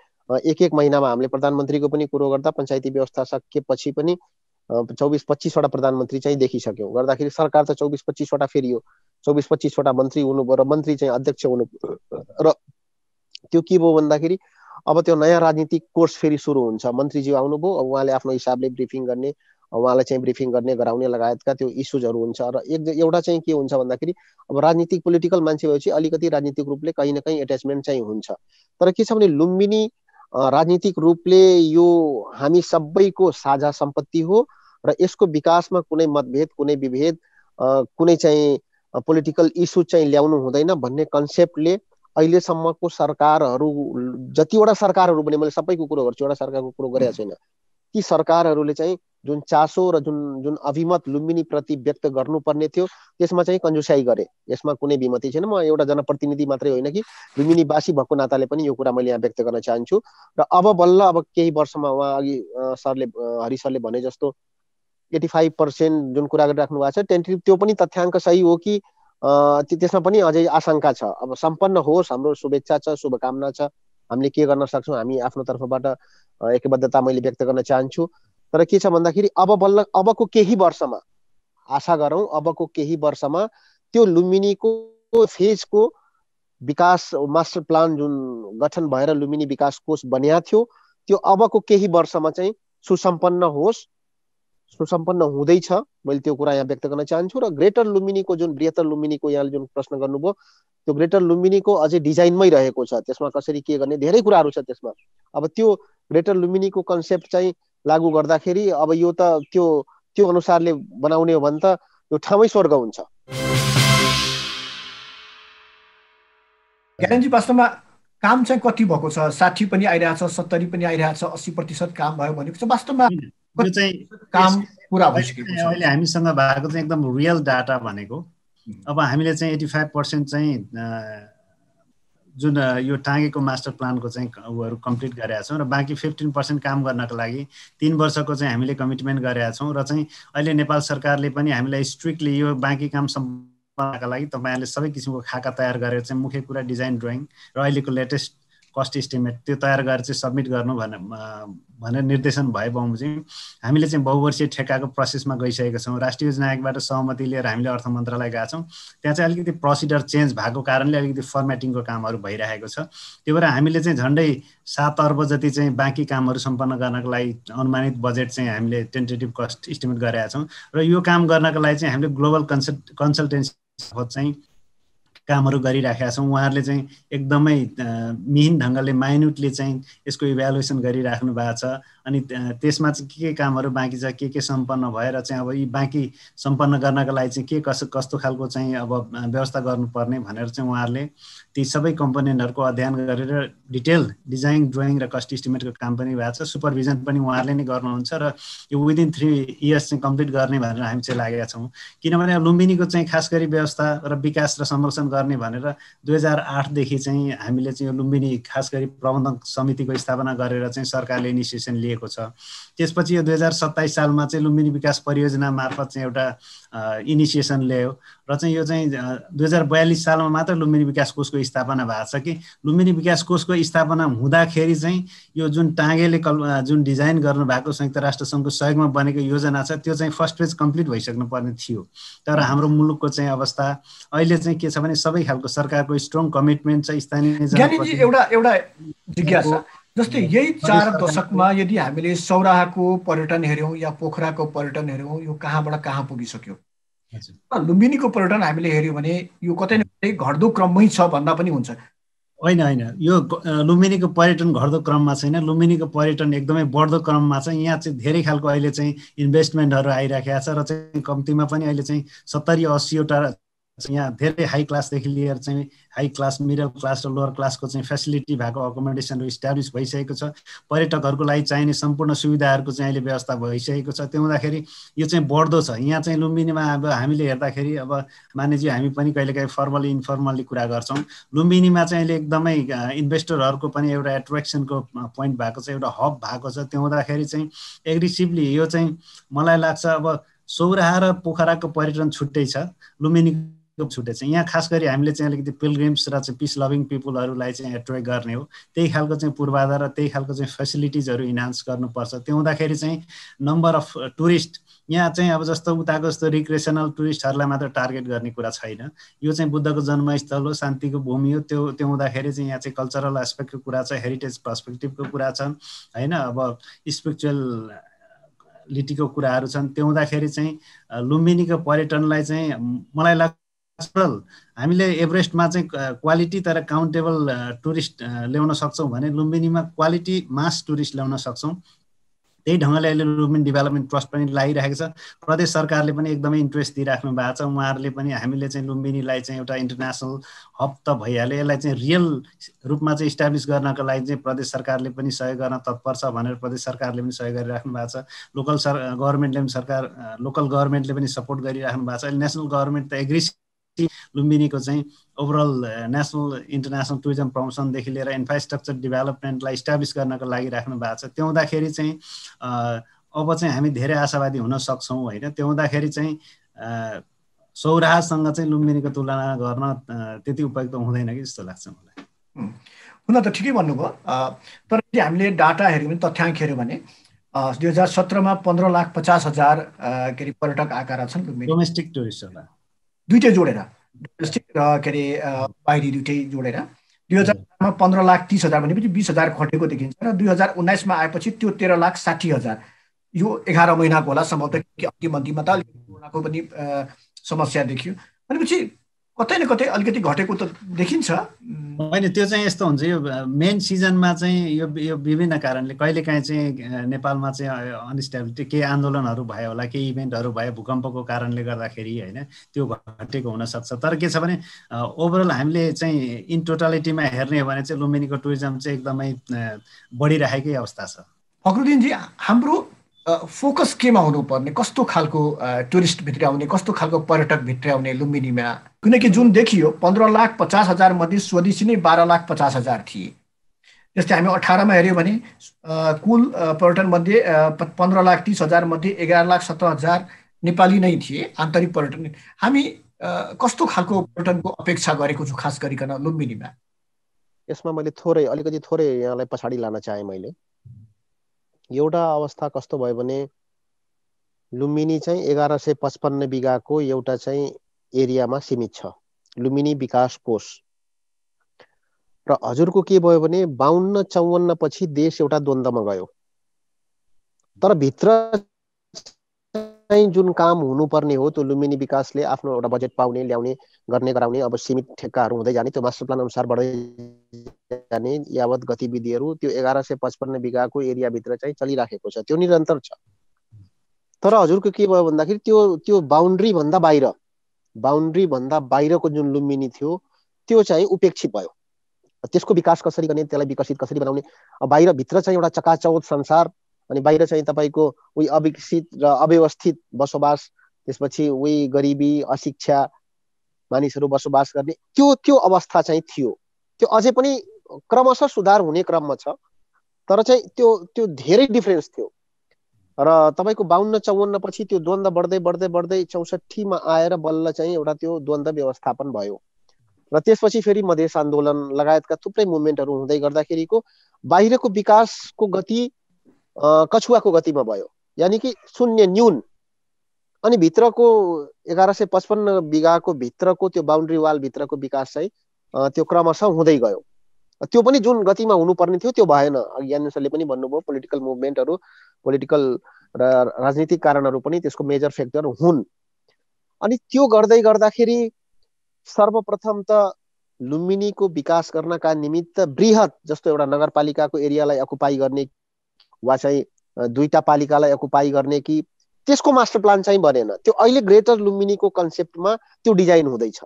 एक महिनामा हामीले प्रधानमन्त्रीको पनि कुरो गर्दा पञ्चायती व्यवस्था सकिएपछि पनि 24-25 वटा प्रधानमन्त्री चाहिँ देखिसक्यौँ। गर्दाखेरि सरकार त 24-25 वटा फेरियो, 24-25 वटा मन्त्री हुनुभयो र मन्त्री चाहिँ अध्यक्ष हुनु। र त्यो के भयो भन्दाखेरि अब त्यो नयाँ राजनीतिक कोर्स फेरि सुरु हुन्छ। मन्त्रीज्यू आउनुभयो, अब उहाँले आफ्नो हिसाबले ब्रिफिङ गर्ने, उहाँलाई चाहिँ ब्रिफिङ गर्ने गराउने लगायतका त्यो इस्युजहरू हुन्छ। र एउटा चाहिँ के हुन्छ भन्दाखेरि अब राजनीतिक पोलिटिकल मान्छे भएपछि अलिकति राजनीतिक रूपले कहीँ न कहीँ एट्याचमेन्ट चाहिँ हुन्छ। तर के छ भने लुम्बिनी राजनीतिक रूपले यो हामी सबैको साझा सम्पत्ति हो र यसको विकासमा कुनै मतभेद, कुनै विभेद, कुनै चाहिँ पोलिटिकल इस्यु चाहिँ ल्याउनु हुँदैन भन्ने कन्सेप्टले अहिलेसम्मको सरकारहरू, जतिवटा सरकारहरू भने, मैले सबैको कुरो गर्छु, एउटा सरकारको कुरो गरेको छैन, ती सरकारहरूले चाहिँ जुन चासो र जुन अभिमत लुम्बिनी प्रति व्यक्त गर्नुपर्ने थियो त्यसमा चाहिँ कन्जुसाई गरे। यसमा कुनै विमति छैन। म एउटा जनप्रतिनिधि मात्रै होइन कि लुम्बिनीवासी भएको नाताले पनि यो कुरा मैले यहाँ व्यक्त गर्न चाहन्छु। र अब बल्ल अब केही वर्षमा उहाँ अघि हरि सरले भने जस्तो 85% जुन कुरा गरिराख्नु भएको छ टेन्टेटिभ, त्यो पनि तथ्याङ्क सही हो कि त्यसमा पनि अझै आशंका छ। अब सम्पन्न होस्, हाम्रो शुभेच्छा छ, शुभकामना छ, हामीले के गर्न सक्छौँ हामी आफ्नो तर्फबाट एकबद्धता मैले व्यक्त गर्न चाहन्छु। तर के छ भन्दाखेरि अब बल्ल अबको केही वर्षमा आशा गरौँ, अबको केही वर्षमा त्यो लुम्बिनीको फेजको विकास मास्टर प्लान जुन गठन भएर लुम्बिनी विकास कोष बनिया थियो त्यो अबको केही वर्षमा चाहिँ सुसम्पन्न होस्, सुसम्पन्न हुँदैछ। मैले त्यो कुरा यहाँ व्यक्त गर्न चाहन्छु। र ग्रेटर लुम्बिनीको जुन बृहत्तर लुम्बिनीको यहाँले जुन प्रश्न गर्नुभयो, त्यो ग्रेटर लुम्बिनीको अझै डिजाइनमै रहेको छ। त्यसमा कसरी के गर्ने धेरै कुराहरू छ त्यसमा। अब त्यो ग्रेटर लुम्बिनीको कन्सेप्ट चाहिँ लागू गर्दाखेरि अब यो त त्यो अनुसारले बनाउने हो भने त यो ठाउँै स्वर्ग हुन्छ। ज्ञानजी, वास्तवमा काम चाहिँ कति भएको छ? 60 पनि आइरहेछ, 70 पनि आइरहेछ, 80% काम भयो भनेको छ। वास्तवमा यो चाहिँ काम पुरा भइसकेको छ। अहिले हामीसँग भएको चाहिँ एकदम रियल डाटा भनेको अब हामीले चाहिँ 85% चाहिँ जुन यो टाँगेको मास्टर प्लानको चाहिँ उहरू कम्प्लिट गरेका छौँ र बाँकी 15% काम गर्नको लागि 3 वर्षको चाहिँ हामीले कमिटमेन्ट गरेका छौँ। र चाहिँ अहिले नेपाल सरकारले पनि हामीलाई स्ट्रिक्टली यो बाँकी काम सम्पन्नका लागि तपाईँहरूले सबै किसिमको खाका तयार गरेर चाहिँ मुख्य कुरा डिजाइन ड्रइङ र अहिलेको लेटेस्ट कस्ट इस्टिमेट त्यो तयार गरेर चाहिँ सब्मिट गर्नु भनेर निर्देशन भए बमोजिम हामीले चाहिँ बहुवर्षीय ठेक्काको प्रोसेसमा गइसकेका छौँ। राष्ट्रिय योजना आयोगबाट सहमति लिएर हामीले अर्थ मन्त्रालय गएका छौँ। त्यहाँ चाहिँ अलिकति प्रोसिडर चेन्ज भएको कारणले अलिकति फर्मेटिङको कामहरू भइरहेको छ। त्यो भएर हामीले चाहिँ झन्डै 7 अर्ब जति चाहिँ बाँकी कामहरू सम्पन्न गर्नको लागि अनुमानित बजेट चाहिँ हामीले टेन्टेटिभ कस्ट इस्टिमेट गरेका छौँ। र यो काम गर्नको लागि चाहिँ हामीले ग्लोबल कन्सल्टेन्सी चाहिँ कामहरू गरिराखेका छौँ। उहाँहरूले चाहिँ एकदमै मिहिन ढङ्गले माइन्युटली चाहिँ यसको इभ्यालुएसन गरिराख्नु भएको छ। अनि त्यसमा चाहिँ के कामहरू बाँकी छ, के सम्पन्न भएर चाहिँ अब यी बाँकी सम्पन्न गर्नका लागि चाहिँ के कस्तो खालको चाहिँ अब व्यवस्था गर्नुपर्ने भनेर चाहिँ उहाँहरूले ती सबै कम्पोनेन्टहरूको अध्ययन गरेर डिटेल डिजाइन ड्रइङ र कस्ट इस्टिमेटको काम पनि भएको छ। सुपरभिजन पनि उहाँहरूले नै गर्नुहुन्छ र यो विदिन 3 इयर्स चाहिँ कम्प्लिट गर्ने भनेर हामी चाहिँ लागेका छौँ। किनभने लुम्बिनीको चाहिँ खास गरी व्यवस्था र विकास र संरक्षण गर्ने भनेर 2008 देखि चाहिँ हामीले चाहिँ यो लुम्बिनी खास गरी प्रबन्धन समितिको स्थापना गरेर चाहिँ सरकारले इनिसिएसन लिएको छ। त्यसपछि यो 2027 सालमा चाहिँ लुम्बिनी विकास परियोजना मार्फत चाहिँ एउटा इनिसिएसन ल्यायो र चाहिँ यो चाहिँ 2042 सालमा मात्र लुम्बिनी विकास कोषको स्थापना भएको छ। कि लुम्बिनी विकास कोषको स्थापना हुँदाखेरि चाहिँ यो जुन टाँगेले जुन डिजाइन गर्नु भएको संयुक्त राष्ट्र सङ्घको सहयोगमा बनेको योजना छ त्यो चाहिँ फर्स्ट फेज कम्प्लिट भइसक्नु पर्ने थियो। तर हाम्रो मुलुकको चाहिँ अवस्था अहिले चाहिँ के छ भने सबै खालको सरकारको स्ट्रङ कमिटमेन्ट छ। स्थानीय एउटा जिज्ञासा, जस्तै यही 4 दशकमा यदि हामीले सौराहाको पर्यटन हेऱ्यौँ या पोखराको पर्यटन हेऱ्यौँ, यो कहाँबाट कहाँ पुगिसक्यो। लुम्बिनीको पर्यटन हामीले हेऱ्यौँ भने यो कतै न कतै घट्दो क्रममै छ भन्दा पनि हुन्छ। होइन, यो लुम्बिनीको पर्यटन घट्दो क्रममा छैन, लुम्बिनीको पर्यटन एकदमै बढ्दो क्रममा छ। यहाँ चाहिँ धेरै खालको अहिले चाहिँ इन्भेस्टमेन्टहरू आइराखेको छ र चाहिँ कम्तीमा पनि अहिले चाहिँ 70-80वटा यहाँ धेरै हाई क्लासदेखि लिएर चाहिँ हाई क्लास, मिडल क्लास र लोवर क्लासको चाहिँ फेसिलिटी भएको अकोमोडेसनहरू इस्टाब्लिस भइसकेको छ। पर्यटकहरूको लागि चाहिने सम्पूर्ण सुविधाहरूको चाहिँ अहिले व्यवस्था भइसकेको छ। त्यो हुँदाखेरि यो चाहिँ बढ्दो छ। यहाँ चाहिँ लुम्बिनीमा अब हामीले हेर्दाखेरि अब मान्यजी हामी पनि कहिलेकाहीँ फर्मली इन्फर्मल्ली कुरा गर्छौँ। लुम्बिनीमा चाहिँ अहिले एकदमै इन्भेस्टरहरूको पनि एउटा एट्र्याक्सनको पोइन्ट भएको छ, एउटा हब भएको छ। त्यो हुँदाखेरि चाहिँ एग्रेसिभली यो चाहिँ मलाई लाग्छ अब सौराहा र पोखराको पर्यटन छुट्टै छ, लुम्बिनी छुटे चाहिँ यहाँ खास गरी हामीले चाहिँ अलिकति पिलग्रिम्स र चाहिँ पिस लभिङ पिपुलहरूलाई चाहिँ एट्र्याक्ट गर्ने हो। त्यही खालको चाहिँ पूर्वाधार र त्यही खालको चाहिँ फेसिलिटिजहरू इन्हान्स गर्नुपर्छ। त्यो हुँदाखेरि चाहिँ नम्बर अफ टुरिस्ट यहाँ चाहिँ अब जस्तो उताको जस्तो रिक्रेसनल टुरिस्टहरूलाई मात्र टार्गेट गर्ने कुरा छैन। यो चाहिँ बुद्धको जन्मस्थल हो, शान्तिको भूमि हो। त्यो हुँदाखेरि चाहिँ यहाँ चाहिँ कल्चरल एस्पेक्टको कुरा छ, हेरिटेज पर्सपेक्टिभको कुरा छ होइन, अब स्पिरिचुअल लिटीको कुराहरू छन्। त्यो हुँदाखेरि चाहिँ लुम्बिनीको पर्यटनलाई चाहिँ मलाई लाग्छ हामीले एभरेस्टमा चाहिँ क्वालिटी तर काउन्टेबल टुरिस्ट ल्याउन सक्छौँ भने लुम्बिनीमा क्वालिटी मास टुरिस्ट ल्याउन सक्छौँ। त्यही ढङ्गले अहिले लुम्बिनी डेभलपमेन्ट ट्रस्ट पनि लागिरहेको छ। प्रदेश सरकारले पनि एकदमै इन्ट्रेस्ट दिइराख्नु भएको छ। उहाँहरूले पनि हामीले चाहिँ लुम्बिनीलाई चाहिँ एउटा इन्टरनेसनल हब त भइहाल्यो, यसलाई चाहिँ रियल रूपमा चाहिँ इस्टाब्लिस गर्नको लागि चाहिँ प्रदेश सरकारले पनि सहयोग गर्न तत्पर छ भनेर प्रदेश सरकारले पनि सहयोग गरिराख्नु भएको छ। लोकल गभर्मेन्टले पनि सपोर्ट गरिराख्नु भएको छ। अहिले नेसनल गभर्मेन्ट त एग्रेसिभ लुम्बिनीको चाहिँ ओभरअल नेसनल इन्टरनेसनल टुरिज्म प्रमोसनदेखि लिएर इन्फ्रास्ट्रक्चर डेभलपमेन्टलाई इस्टाब्लिस गर्नको लागि राख्नु भएको छ। त्यो हुँदाखेरि चाहिँ अब चाहिँ हामी धेरै आशावादी हुन सक्छौँ होइन। त्यो हुँदाखेरि चाहिँ सौराहासँग चाहिँ लुम्बिनीको तुलना गर्न त्यति उपयुक्त हुँदैन कि जस्तो लाग्छ मलाई। हुन त ठिकै भन्नुभयो, तर हामीले डाटा हेऱ्यौँ भने, तथ्याङ्क हेऱ्यौँ भने 2017मा 15,50,000 के अरे पर्यटक आएका छन् लुम्बिनी, डोमेस्टिक टुरिस्टहरूलाई दुइटै जोडेर, डोमेस्टिक र के अरे बाहिरी दुइटै जोडेर। 2018मा 15,30,000 भनेपछि 20,000 घटेको देखिन्छ र 2019मा आएपछि त्यो 13,60,000। यो 11 महिनाको होला सम्भवतः, कि अन्तिम अन्तिममा त अलिकति कोरोनाको पनि समस्या देखियो भनेपछि कतै न कतै अलिकति घटेको त देखिन्छ। होइन, त्यो चाहिँ यस्तो हुन्छ, यो मेन सिजनमा चाहिँ यो विभिन्न कारणले कहिलेकाहीँ चाहिँ नेपालमा चाहिँ अनस्टेबिलिटी, केही आन्दोलनहरू भयो होला, केही इभेन्टहरू भयो, भूकम्पको कारणले गर्दाखेरि होइन, त्यो घटेको हुनसक्छ। तर के छ भने ओभरअल हामीले चाहिँ इन टोटालिटीमा हेर्ने हो भने चाहिँ लुम्बिनीको टुरिज्म चाहिँ एकदमै बढिरहेकै अवस्था छ। फक्रुद्दिनजी, हाम्रो फोकस केमा हुनुपर्ने, कस्तो खालको टुरिस्ट भित्र आउने, कस्तो खालको पर्यटक भित्र आउने लुम्बिनीमा? किनकि जुन देखियो 15,50,000 मध्ये स्वदेशी नै 12,50,000 थिए। जस्तै हामी 18मा हेऱ्यौँ भने कुल पर्यटन मध्ये 15,30,000 मध्ये 11,70,000 नेपाली नै थिए, आन्तरिक पर्यटन। हामी कस्तो खालको पर्यटनको अपेक्षा गरेको छु खास गरिकन लुम्बिनीमा? यसमा मैले अलिकति थोरै यहाँलाई पछाडि लान चाहे। मैले एउटा अवस्था कस्तो भयो भने लुम्बिनी चाहिँ 1155 बिघाको एउटा चाहिँ एरियामा सीमित छ, लुम्बिनी विकास कोष। र हजुरको के भयो भने 52-54 पछि देश एउटा द्वन्द्वमा गयो। तर भित्र चाहिँ जुन काम हुनुपर्ने हो त्यो लुम्बिनी विकासले आफ्नो एउटा बजेट पाउने, ल्याउने, गर्ने, गराउने, अब सीमित ठेक्काहरू हुँदै जाने, त्यो मास्टर प्लान अनुसार बढ्दै जाने यावत गतिविधिहरू त्यो 1155 बिघाको एरियाभित्र चाहिँ चलिराखेको छ, त्यो निरन्तर छ। तर हजुरको के भयो भन्दाखेरि त्यो बााउन्ड्री भन्दा बाहिरको जुन लुम्बिनी थियो त्यो चाहिँ उपेक्षित भयो। त्यसको विकास कसरी गर्ने, त्यसलाई विकसित कसरी बनाउने, बाहिर भित्र चाहिँ एउटा चकाचौध संसार, अनि बाहिर चाहिँ तपाईको उही अविकसित र अव्यवस्थित बसोबास, त्यसपछि उही गरिबी, अशिक्षा मानिसहरू बसोबास गर्ने त्यो अवस्था चाहिँ थियो। त्यो अझै पनि क्रमशः सुधार हुने क्रममा छ, तर चाहिँ त्यो धेरै डिफरेन्स थियो। र तपाईको 52-54 पछि त्यो द्वन्द्व बढ्दै 64मा आएर बल्ल चाहिँ एउटा त्यो द्वन्द्व व्यवस्थापन भयो। र त्यसपछि फेरि मधेस आन्दोलन लगायतका थुप्रै मुभमेन्टहरू हुँदै गर्दाखेरिको बाहिरको विकासको गति कछुवाको गतिमा भयो, यानि कि शून्य न्यून। अनि भित्रको 1155 बिघाको भित्रको त्यो बााउन्ड्री वाल भित्रको विकास चाहिँ त्यो क्रमशः हुँदै गयो। त्यो पनि जुन गतिमा हुनुपर्ने थियो त्यो भएन। ज्ञान सरले पनि भन्नुभयो, पोलिटिकल मुभमेन्टहरू, पोलिटिकल र राजनीतिक कारणहरू पनि त्यसको मेजर फ्याक्टर हुन्। अनि त्यो गर्दै गर्दाखेरि सर्वप्रथम त लुम्बिनीको विकास गर्नका निमित्त बृहत जस्तो एउटा नगरपालिकाको एरियालाई अकुपाई गर्ने वा चाहिँ दुईटा पालिकालाई अकुपाई गर्ने कि त्यसको मास्टर प्लान चाहिँ बनेन। त्यो अहिले ग्रेटर लुम्बिनीको कन्सेप्टमा त्यो डिजाइन हुँदैछ।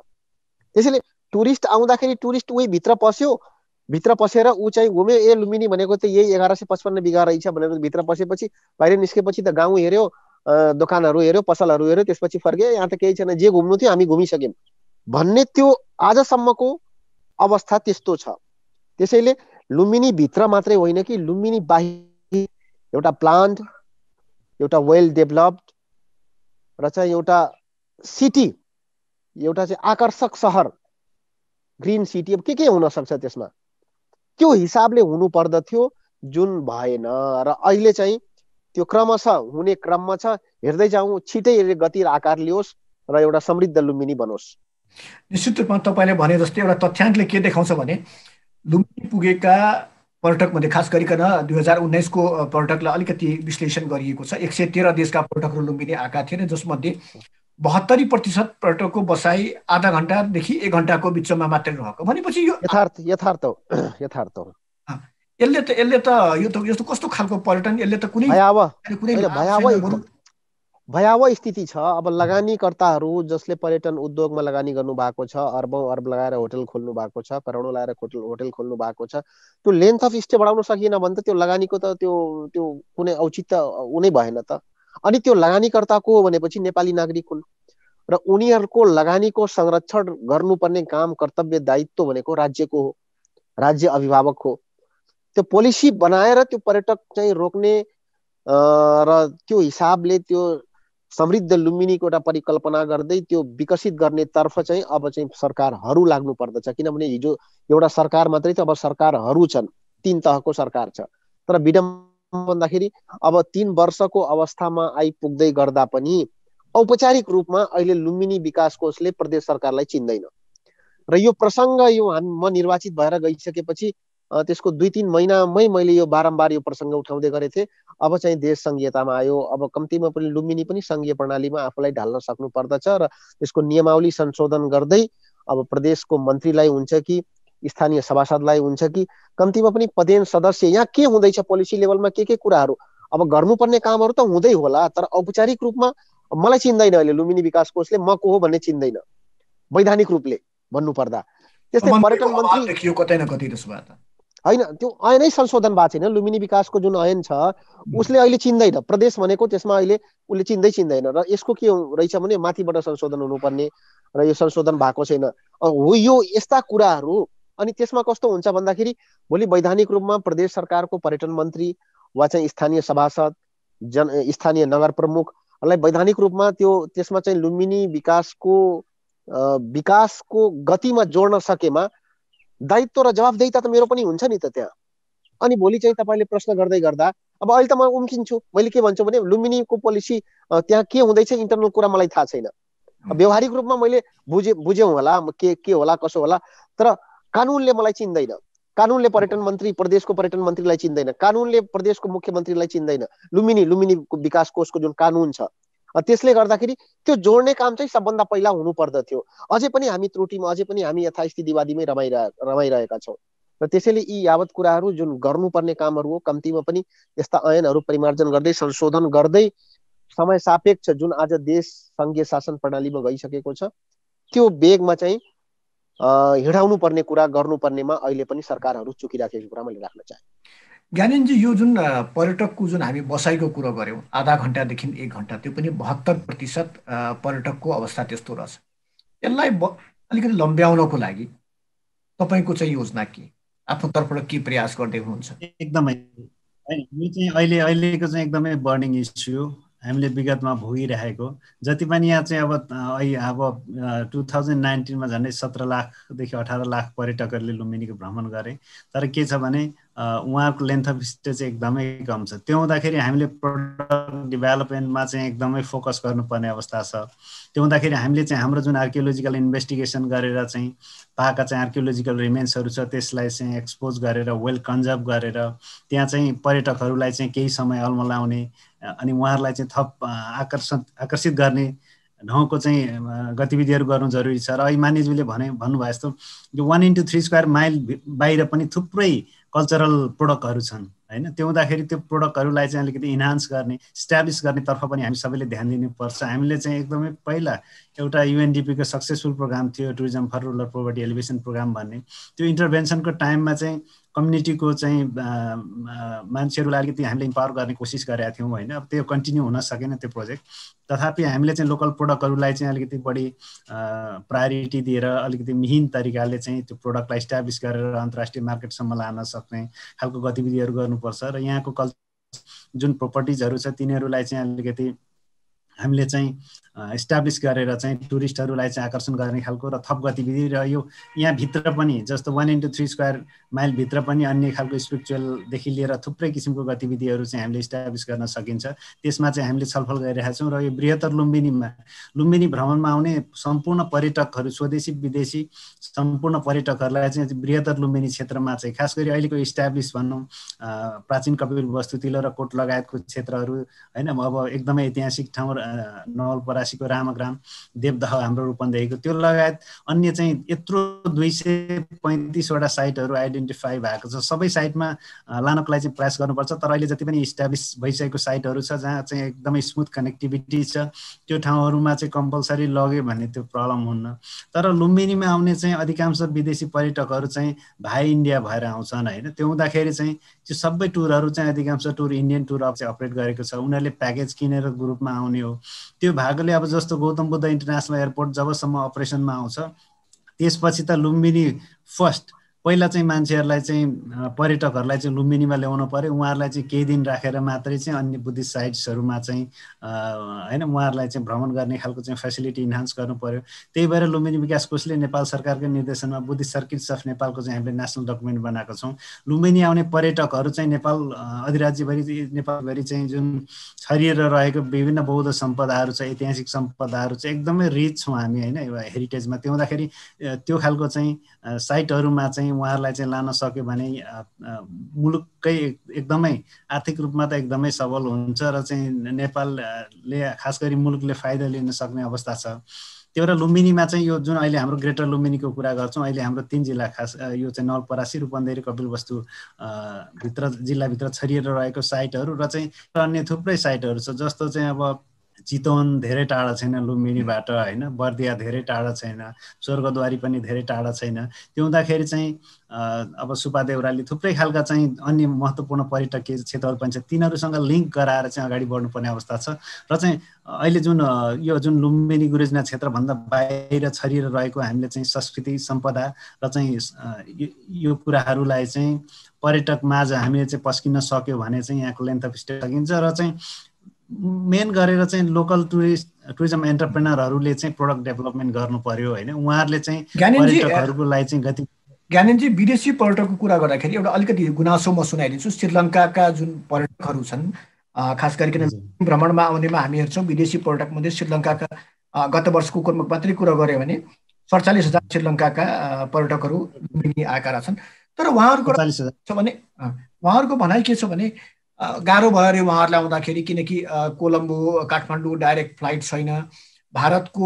त्यसैले टुरिस्ट आउँदाखेरि टुरिस्ट उही भित्र पसेर ऊ चाहिँ घुम्यो, ए लुम्बिनी भनेको त यही 1155 बिघा रहेछ भनेर भित्र पसेपछि बाहिर निस्केपछि त गाउँ हेऱ्यो, दोकानहरू हेऱ्यो, पसलहरू हेऱ्यो, त्यसपछि फर्क्यो, यहाँ त केही छैन, जे घुम्नु थियो हामी घुमिसक्यौँ भन्ने त्यो आजसम्मको अवस्था त्यस्तो छ। त्यसैले लुम्बिनी भित्र मात्रै होइन कि लुम्बिनी बाहिर एउटा प्लान्ट, एउटा वेल डेभलप्ड र चाहिँ एउटा सिटी एउटा चाहिँ आकर्षक सहर, ग्रिन सिटी, अब के हुन सक्छ त्यसमा, त्यो हिसाबले हुनु पर्दथ्यो, जुन भएन। र अहिले चाहिँ त्यो क्रमशः हुने क्रममा छ, हेर्दै जाउँ, छिटै गति र आकार लियोस् र एउटा समृद्ध लुम्बिनी बनोस्। निश्चित रूपमा तपाईँले भने जस्तै एउटा तथ्याङ्कले के देखाउँछ भने लुम्बिनी पुगेका पर्यटकमध्ये खास गरिकन 2019को पर्यटकलाई अलिकति विश्लेषण गरिएको छ। 113 देशका पर्यटकहरू लुम्बिनी आएका थिए, जसमध्ये 72% पर्यटकको बसाई आधा घन्टादेखि 1 घन्टाको बिचमा मात्रै रहेको। भनेपछि यो यथार्थ हो। यसले त यो त यस्तो कस्तो खालको पर्यटन, यसले त कुनै भयावह स्थिति छ। अब लगानीकर्ताहरू जसले पर्यटन उद्योगमा लगानी गर्नु भएको छ, अर्बौं अर्ब लगाएर होटल खोल्नु भएको छ, करोडौं लगाएर होटल खोल्नु भएको छ, त्यो लेन्थ अफ स्टे बढाउन सकिएन भने त त्यो लगानीको त त्यो कुनै औचित्य उनै भएन त। अनि त्यो लगानीकर्ताको भनेपछि नेपाली नागरिक हुन् र उनीहरूको लगानीको संरक्षण गर्नुपर्ने काम, कर्तव्य, दायित्व भनेको राज्यको हो, राज्य अभिभावक हो। त्यो पोलिसी बनाएर त्यो पर्यटक चाहिँ रोक्ने र त्यो हिसाबले त्यो समृद्ध लुम्बिनीको एउटा परिकल्पना गर्दै त्यो विकसित गर्ने तर्फ चाहिँ अब चाहिँ सरकारहरू लाग्नु पर्दछ। किनभने हिजो एउटा सरकार मात्रै त, अब सरकारहरू छन्, 3 तहको सरकार छ। तर विडम्बना भन्दाखेरि अब 3 वर्षको अवस्थामा आइपुग्दै गर्दा पनि औपचारिक रूपमा अहिले लुम्बिनी विकास कोषले प्रदेश सरकारलाई चिन्दैन। र यो प्रसङ्ग म निर्वाचित भएर गइसकेपछि त्यसको 2-3 महिनामै मैले यो बारम्बार यो प्रसङ्ग उठाउँदै गरेथे। अब चाहिँ देश संघीयतामा आयो, अब कम्तीमा पनि लुम्बिनी पनि संघीय प्रणालीमा आफूलाई ढाल्न सक्नु पर्दछ र त्यसको नियमावली संशोधन गर्दै अब प्रदेशको मन्त्रीलाई हुन्छ कि स्थानीय सभासदलाई हुन्छ कि कम्तीमा पनि पदेन सदस्य यहाँ के हुँदैछ पोलिसी लेभलमा के कुराहरू अब गर्नुपर्ने कामहरू त हुँदै होला, तर औपचारिक रूपमा मलाई चिन्दैन अहिले लुम्बिनी विकास कोषले, म को हो भन्ने चिन्दैन वैधानिक रूपले भन्नुपर्दा। त्यस्तै पर्यटन मन्त्री देखियो कतै न कतै त्यसो भए त हैन, त्यो ऐनै संशोधन भएको छैन। लुम्बिनी विकासको जुन ऐन छ उसले अहिले चिन्दैन, प्रदेश भनेको त्यसमा अहिले उसले चिन्दैन। र यसको के रहेछ भने माथिबाट संशोधन हुनुपर्ने र यो संशोधन भएको छैन हो, यो यस्ता कुराहरू। अनि त्यसमा कस्तो हुन्छ भन्दाखेरि भोलि वैधानिक रूपमा प्रदेश सरकारको पर्यटन मन्त्री वा चाहिँ स्थानीय सभासद, स्थानीय नगर प्रमुखलाई वैधानिक रूपमा त्यसमा चाहिँ लुम्बिनी विकासको गतिमा जोड्न सकेमा दायित्व र जवाफदेहिता त मेरो पनि हुन्छ नि त त्यहाँ। अनि भोलि चाहिँ तपाईँले प्रश्न गर्दै गर्दा अब अहिले त म उम्किन्छु, मैले के भन्छु भने लुम्बिनीको पोलिसी त्यहाँ के हुँदैछ इन्टरनल कुरा मलाई थाहा छैन। व्यवहारिक रूपमा मैले बुझ्यौँ होला के होला कसो होला, तर कानुनले मलाई चिन्दैन, कानुनले पर्यटन मन्त्री प्रदेशको पर्यटन मन्त्रीलाई चिन्दैन, कानुनले प्रदेशको मुख्यमन्त्रीलाई चिन्दैन। लुम्बिनी विकास कोषको जुन कानुन छ त्यसले गर्दाखेरि त्यो जोड्ने काम चाहिँ सबभन्दा पहिला हुनु पर्दथ्यो। अझै पनि हामी त्रुटिमा, अझै पनि हामी यथास्थितिवादीमै रमाइरहेका छौँ। र त्यसैले यी यावत कुराहरू जुन गर्नुपर्ने कामहरू हो, कम्तीमा पनि यस्ता ऐनहरू परिमार्जन गर्दै संशोधन गर्दै समय सापेक्ष जुन आज देश संघीय शासन प्रणालीमा गइसकेको छ त्यो वेगमा चाहिँ हिँडाउनु पर्ने कुरा गर्नुपर्नेमा अहिले पनि सरकारहरू चुकिराखेको कुरा मैले राख्न चाहे। ज्ञानेनजी, यो जुन पर्यटकको जुन हामी बसाइको कुरो गऱ्यौँ, आधा घन्टादेखि 1 घन्टा, त्यो पनि 72% पर्यटकको अवस्था त्यस्तो रहेछ। यसलाई अलिकति लम्ब्याउनको लागि तपाईँको चाहिँ योजना के, आफ्नो तर्फबाट के प्रयास गर्दै हुनुहुन्छ? एकदमै यो चाहिँ अहिलेको चाहिँ एकदमै बर्निङ इस्यु हामीले विगतमा भोगिरहेको। जति पनि यहाँ चाहिँ अब 2019मा झन्डै 17 लाखदेखि 18 लाख पर्यटकहरूले लुम्बिनीको भ्रमण गरे। तर के छ भने उहाँको लेन्थ अफ स्टे चाहिँ एकदमै कम छ। त्यो हुँदाखेरि हामीले प्रोडक्ट डेभलपमेन्टमा चाहिँ एकदमै फोकस गर्नुपर्ने अवस्था छ। त्यो हुँदाखेरि हामीले चाहिँ हाम्रो जुन आर्कियोलोजिकल इन्भेस्टिगेसन गरेर चाहिँ पाएका चाहिँ आर्कियोलोजिकल रिमेन्सहरू छ त्यसलाई चाहिँ एक्सपोज गरेर वेल कन्जर्भ गरेर त्यहाँ चाहिँ पर्यटकहरूलाई चाहिँ केही समय अल्मलाउने अनि उहाँहरूलाई चाहिँ थप आकर्षित गर्ने ढङ्गको चाहिँ गतिविधिहरू गर्नु जरुरी छ। र अहिले मान्यज्यूले भन्नुभयो जस्तो यो 1x3 स्क्वायर माइल बाहिर पनि थुप्रै कल्चरल प्रोडक्टहरू छन् हैन। त्यो हुँदाखेरि त्यो प्रोडक्टहरूलाई चाहिँ अलिकति इन्हान्स गर्ने, इस्टाब्लिस गर्नेतर्फ पनि हामी सबैले ध्यान दिनुपर्छ। हामीले चाहिँ एकदमै पहिला एउटा युएनडिपीको सक्सेसफुल प्रोग्राम थियो tourism for rural poverty alleviation program भन्ने, त्यो इन्टरभेन्सनको टाइममा चाहिँ कम्युनिटीको चाहिँ मान्छेहरूलाई अलिकति हामीले इम्पावर गर्ने कोसिस गरेका थियौँ होइन। अब त्यो कन्टिन्यू हुन सकेन त्यो प्रोजेक्ट। तथापि हामीले चाहिँ लोकल प्रोडक्टहरूलाई चाहिँ अलिकति बढी प्रायोरिटी दिएर अलिकति मिहिन तरिकाले चाहिँ त्यो प्रोडक्टलाई इस्टाब्लिस गरेर अन्तर्राष्ट्रिय मार्केटसम्म लान सक्ने खालको गतिविधिहरू गर्नुपर्छ। र यहाँको जुन प्रोपर्टिजहरू छ तिनीहरूलाई चाहिँ अलिकति हामीले चाहिँ इस्टाब्लिस गरेर चाहिँ टुरिस्टहरूलाई चाहिँ आकर्षण गर्ने खालको र थप गतिविधि र यो यहाँभित्र पनि जस्तो 1x3 स्क्वायर माइलभित्र पनि अन्य खालको स्पिरिचुअलदेखि लिएर थुप्रै किसिमको गतिविधिहरू चाहिँ हामीले इस्टाब्लिस गर्न सकिन्छ। त्यसमा चाहिँ हामीले छलफल गरिरहेका छौँ र यो बृहत्तर लुम्बिनी भ्रमणमा आउने सम्पूर्ण पर्यटकहरू स्वदेशी विदेशी सम्पूर्ण पर्यटकहरूलाई चाहिँ बृहत्तर लुम्बिनी क्षेत्रमा चाहिँ खास गरी अहिलेको इस्टाब्लिस भनौँ प्राचीन कपिलवस्तु तिलरकोट लगायतको क्षेत्रहरू होइन अब एकदमै ऐतिहासिक ठाउँ नवलपरासीको रामग्राम देवदह हाम्रो रूपन्देहीको त्यो लगायत अन्य चाहिँ यत्रो 235वटा साइटहरू आइडेन्टिफाई भएको छ। सबै साइटमा लानको लागि चाहिँ प्रयास गर्नुपर्छ। तर अहिले जति पनि इस्टाब्लिस भइसकेको साइटहरू छ जहाँ चाहिँ एकदमै स्मुथ कनेक्टिभिटी छ त्यो ठाउँहरूमा चाहिँ कम्पलसरी लग्यो भने त्यो प्रब्लम हुन्न। तर लुम्बिनीमा आउने चाहिँ अधिकांश विदेशी पर्यटकहरू चाहिँ भाइ इन्डिया भएर आउँछन् होइन। त्यो हुँदाखेरि चाहिँ त्यो सबै टुरहरू चाहिँ अधिकांश टुर इन्डियन टुर चाहिँ अपरेट गरेको छ। उनीहरूले प्याकेज किनेर ग्रुपमा आउने हो। त्यो भएकोले अब जस्तो गौतम बुद्ध इन्टरनेसनल एयरपोर्ट जबसम्म अपरेसनमा आउँछ त्यसपछि त लुम्बिनी फर्स्ट पहिला चाहिँ मान्छेहरूलाई चाहिँ पर्यटकहरूलाई चाहिँ लुम्बिनीमा ल्याउनु पर्यो। उहाँहरूलाई चाहिँ केही दिन राखेर मात्रै चाहिँ अन्य बुद्धिस्ट साइट्सहरूमा चाहिँ होइन उहाँहरूलाई चाहिँ भ्रमण गर्ने खालको चाहिँ फेसिलिटी इन्हान्स गर्नु पर्यो। त्यही भएर लुम्बिनी विकास कोषले नेपाल सरकारको निर्देशनमा बुद्धिस्ट सर्किट्स अफ नेपालको चाहिँ हामीले नेसनल डकुमेन्ट बनाएको छौँ। लुम्बिनी आउने पर्यटकहरू चाहिँ नेपाल अधिराज्यभरि नेपालभरि चाहिँ जुन छरिएर रहेको विभिन्न बौद्ध सम्पदाहरू छ ऐतिहासिक सम्पदाहरू चाहिँ एकदमै रिच छौँ हामी होइन हेरिटेजमा। त्यो हुँदाखेरि त्यो खालको चाहिँ साइटहरूमा चाहिँ उहाँहरूलाई चाहिँ लान सक्यो भने मुलुककै एकदमै आर्थिक रूपमा त एकदमै सबल हुन्छ र चाहिँ नेपालले खास गरी मुलुकले फाइदा लिन सक्ने अवस्था छ। त्यो भएर लुम्बिनीमा चाहिँ यो जुन अहिले हाम्रो ग्रेटर लुम्बिनीको कुरा गर्छौँ अहिले हाम्रो 3 जिल्ला खास यो चाहिँ नवलपरासी रूपन्देही कपिलवस्तु भित्र जिल्लाभित्र छरिएर रहेको साइटहरू र चाहिँ अन्य थुप्रै साइटहरू छ। जस्तो चाहिँ अब चितवन धेरै टाढा छैन लुम्बिनीबाट होइन बर्दिया धेरै टाढा छैन स्वर्गद्वारी पनि धेरै टाढा छैन। त्यो हुँदाखेरि चाहिँ अब सुपा देउराली थुप्रै खालका चाहिँ अन्य महत्त्वपूर्ण पर्यटकीय क्षेत्रहरू पनि छ। तिनीहरूसँग लिङ्क गराएर चाहिँ अगाडि बढ्नुपर्ने अवस्था छ र चाहिँ अहिले जुन लुम्बिनी गुरेजना क्षेत्रभन्दा बाहिर छरिएर रहेको हामीले चाहिँ संस्कृति सम्पदा र चाहिँ यो कुराहरूलाई चाहिँ पर्यटक माझ हामीले चाहिँ पस्किन सक्यो भने चाहिँ यहाँको लेन्थ अफ स्टे सकिन्छ र चाहिँ मेन गरेर चाहिँ लोकल टुरिज्म एन्टरप्रेनरहरूले चाहिँ प्रोडक्ट डेभलपमेन्ट गर्नु पर्यो होइन। उहाँहरूले चाहिँ पर्यटकहरूको लागि चाहिँ गति ज्ञानेनजी विदेशी पर्यटकको कुरा गर्दाखेरि एउटा अलिकति गुनासो म सुनाइदिन्छु। श्रीलङ्काका जुन पर्यटकहरू छन् खास गरिकन भ्रमणमा आउनेमा हामी हेर्छौँ विदेशी पर्यटक मध्ये श्रीलङ्काका गत वर्षको मात्रै कुरा गऱ्यो भने 47,000 श्रीलङ्काका पर्यटकहरू आएका रहेछन्। तर उहाँहरूको भनाइ के छ भने गाह्रो भयो अरे उहाँहरूलाई आउँदाखेरि किनकि कोलम्बो काठमाडौँ डाइरेक्ट फ्लाइट छैन। भारतको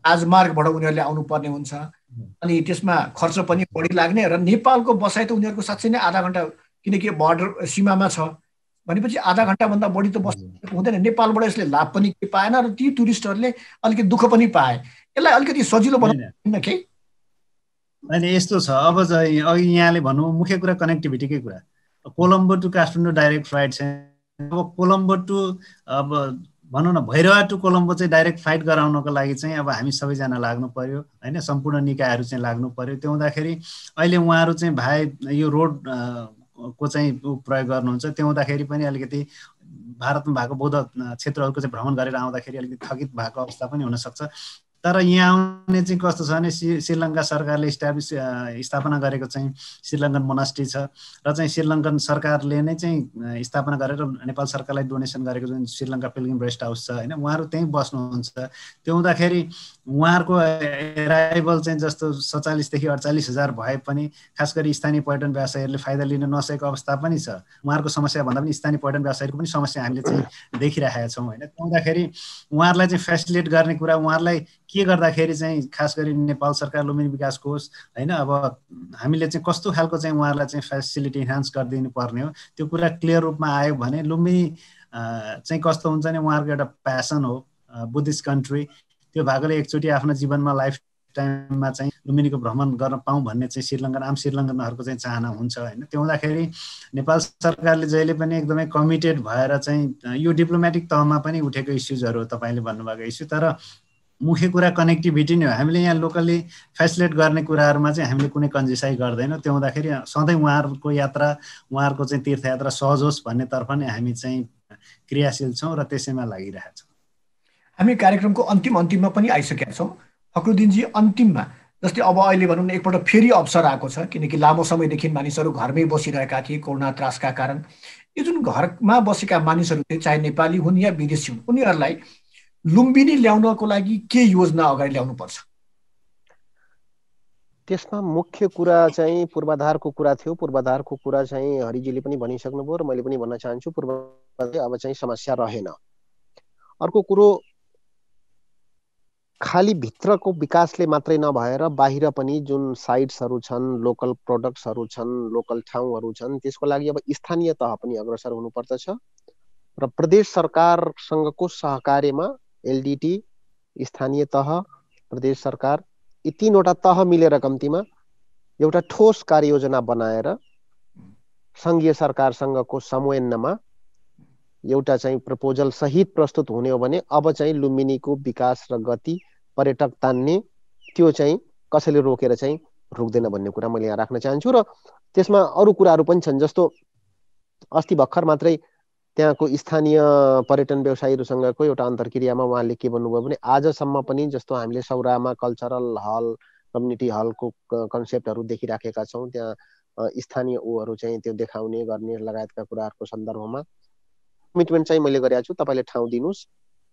राजमार्गबाट उनीहरूले आउनुपर्ने हुन्छ अनि त्यसमा खर्च पनि बढी लाग्ने र नेपालको बसाइ त उनीहरूको साँच्चै नै आधा घन्टा किनकि बर्डर सीमामा छ भनेपछि आधा घन्टाभन्दा बढी त बस्नु हुँदैन। नेपालबाट यसले लाभ पनि के पाएन र ती टुरिस्टहरूले अलिकति दुःख पनि पाए। यसलाई अलिकति सजिलो बनाउनु के होइन यस्तो छ। अब अघि यहाँले भन्नु मुख्य कुरा कनेक्टिभिटीकै कुरा Colombo to Kathmandu direct flight छ। अब कोलम्बो टु अब भनौँ न भैरवा टु कोलम्बो चाहिँ डाइरेक्ट फ्लाइट गराउनको लागि चाहिँ अब हामी सबैजना लाग्नु पर्यो होइन सम्पूर्ण निकायहरू चाहिँ लाग्नु पर्यो। त्यो हुँदाखेरि अहिले उहाँहरू चाहिँ यो रोड को चाहिँ प्रयोग गर्नुहुन्छ। त्यो हुँदाखेरि पनि अलिकति भारतमा भएको बौद्ध क्षेत्रहरूको चाहिँ भ्रमण गरेर आउँदाखेरि अलिकति थकित भएको अवस्था पनि हुनसक्छ। तर यहाँ आउने चाहिँ कस्तो छ भने श्रीलङ्का सरकारले स्थापना गरेको चाहिँ श्रीलङ्कन मोनास्ट्री छ र चाहिँ श्रीलङ्कन सरकारले नै चाहिँ स्थापना गरेर नेपाल सरकारलाई डोनेसन गरेको जुन श्रीलङ्का पिल्ग्रिम रेस्ट हाउस छ होइन उहाँहरू त्यहीँ बस्नुहुन्छ। त्यो हुँदाखेरि उहाँहरूको एराइभल चाहिँ जस्तो 47,000 देखि 48,000 भए पनि खास गरी स्थानीय पर्यटन व्यवसायीहरूले फाइदा लिन नसकेको अवस्था पनि छ। उहाँहरूको समस्या भन्दा पनि स्थानीय पर्यटन व्यवसायीहरूको पनि समस्या हामीले चाहिँ देखिरहेका छौँ होइन। त्यो हुँदाखेरि उहाँहरूलाई चाहिँ फेसिलिटेट गर्ने कुरा उहाँहरूलाई के गर्दाखेरि चाहिँ खास गरी नेपाल सरकार लुम्बिनी विकास कोष होइन अब हामीले चाहिँ कस्तो खालको चाहिँ उहाँहरूलाई चाहिँ फेसिलिटी इन्हान्स गरिदिनु पर्ने हो त्यो कुरा क्लियर रूपमा आयो भने लुम्बिनी चाहिँ कस्तो हुन्छ भने उहाँहरूको एउटा प्यासन हो बुद्धिस्ट कन्ट्री। त्यो भएकोले एकचोटि आफ्नो जीवनमा लाइफ टाइममा चाहिँ लुम्बिनीको भ्रमण गर्न पाऊँ भन्ने चाहिँ आम श्रीलङ्कनहरूको चाहिँ चाहना हुन्छ होइन। त्यो हुँदाखेरि नेपाल सरकारले जहिले पनि एकदमै कमिटेड भएर चाहिँ यो डिप्लोमेटिक तहमा पनि उठेको इस्युजहरू हो तपाईँले भन्नुभएको इस्यु। तर मुख्य कुरा कनेक्टिभिटी नै हो। हामीले यहाँ लोकल्ली फेसिलिटेट गर्ने कुराहरूमा चाहिँ हामीले कुनै कन्जुसाइ गर्दैनौँ। त्यो हुँदाखेरि सधैँ उहाँहरूको यात्रा उहाँहरूको चाहिँ तीर्थयात्रा सहज होस् भन्नेतर्फ नै हामी चाहिँ क्रियाशील छौँ र त्यसैमा लागिरहेका छौँ। हामी कार्यक्रमको अन्तिममा पनि आइसकेका छौँ फक्रुद्दिनजी। अन्तिममा जस्तै अब अहिले भनौँ न एकपल्ट फेरि अवसर आएको छ, किनकि लामो समयदेखि मानिसहरू घरमै बसिरहेका थिए कोरोना त्रासका कारण। यो जुन घरमा बसेका मानिसहरू थिए, चाहे नेपाली हुन् या विदेशी हुन्, उनीहरूलाई लुम्बिनी ल्याउनको लागि के योजना अगाडि ल्याउनुपर्छ? त्यसमा मुख्य कुरा चाहिँ पूर्वाधारको कुरा थियो। पूर्वाधारको कुरा चाहिँ हरिजीले पनि भनिसक्नुभयो र मैले पनि भन्न चाहन्छु। पूर्वाधार अब चाहिँ समस्या रहेन। अर्को कुरो, खाली भित्रको विकासले मात्रै नभएर बाहिर पनि जुन साइट्सहरू छन्, लोकल प्रोडक्ट्सहरू छन्, लोकल ठाउँहरू छन्, त्यसको लागि अब स्थानीय तह पनि अग्रसर हुनुपर्दछ र प्रदेश सरकारसँगको सहकार्यमा एलडिटी, स्थानीय तह, प्रदेश सरकार, यी तीनवटा तह मिलेर कम्तीमा एउटा ठोस कार्ययोजना बनाएर सङ्घीय सरकारसँगको समन्वयमा एउटा चाहिँ प्रपोजल सहित प्रस्तुत हुने हो भने अब चाहिँ लुम्बिनीको विकास र गति, पर्यटक तान्ने, त्यो चाहिँ कसैले रोकेर चाहिँ रोक्दैन भन्ने कुरा मैले यहाँ राख्न चाहन्छु। र त्यसमा अरू कुराहरू पनि छन्, जस्तो अस्ति भर्खर मात्रै त्यहाँको स्थानीय पर्यटन व्यवसायीहरूसँगको एउटा अन्तर्क्रियामा उहाँले के भन्नुभयो भने आजसम्म पनि जस्तो हामीले सौरामा कल्चरल हल, कम्युनिटी हलको कन्सेप्टहरू देखिराखेका छौँ, त्यहाँ स्थानीय ऊहरू चाहिँ त्यो देखाउने गर्ने लगायतका कुराहरूको सन्दर्भमा कमिटमेन्ट चाहिँ मैले गरेको छु। तपाईँले ठाउँ दिनुहोस्,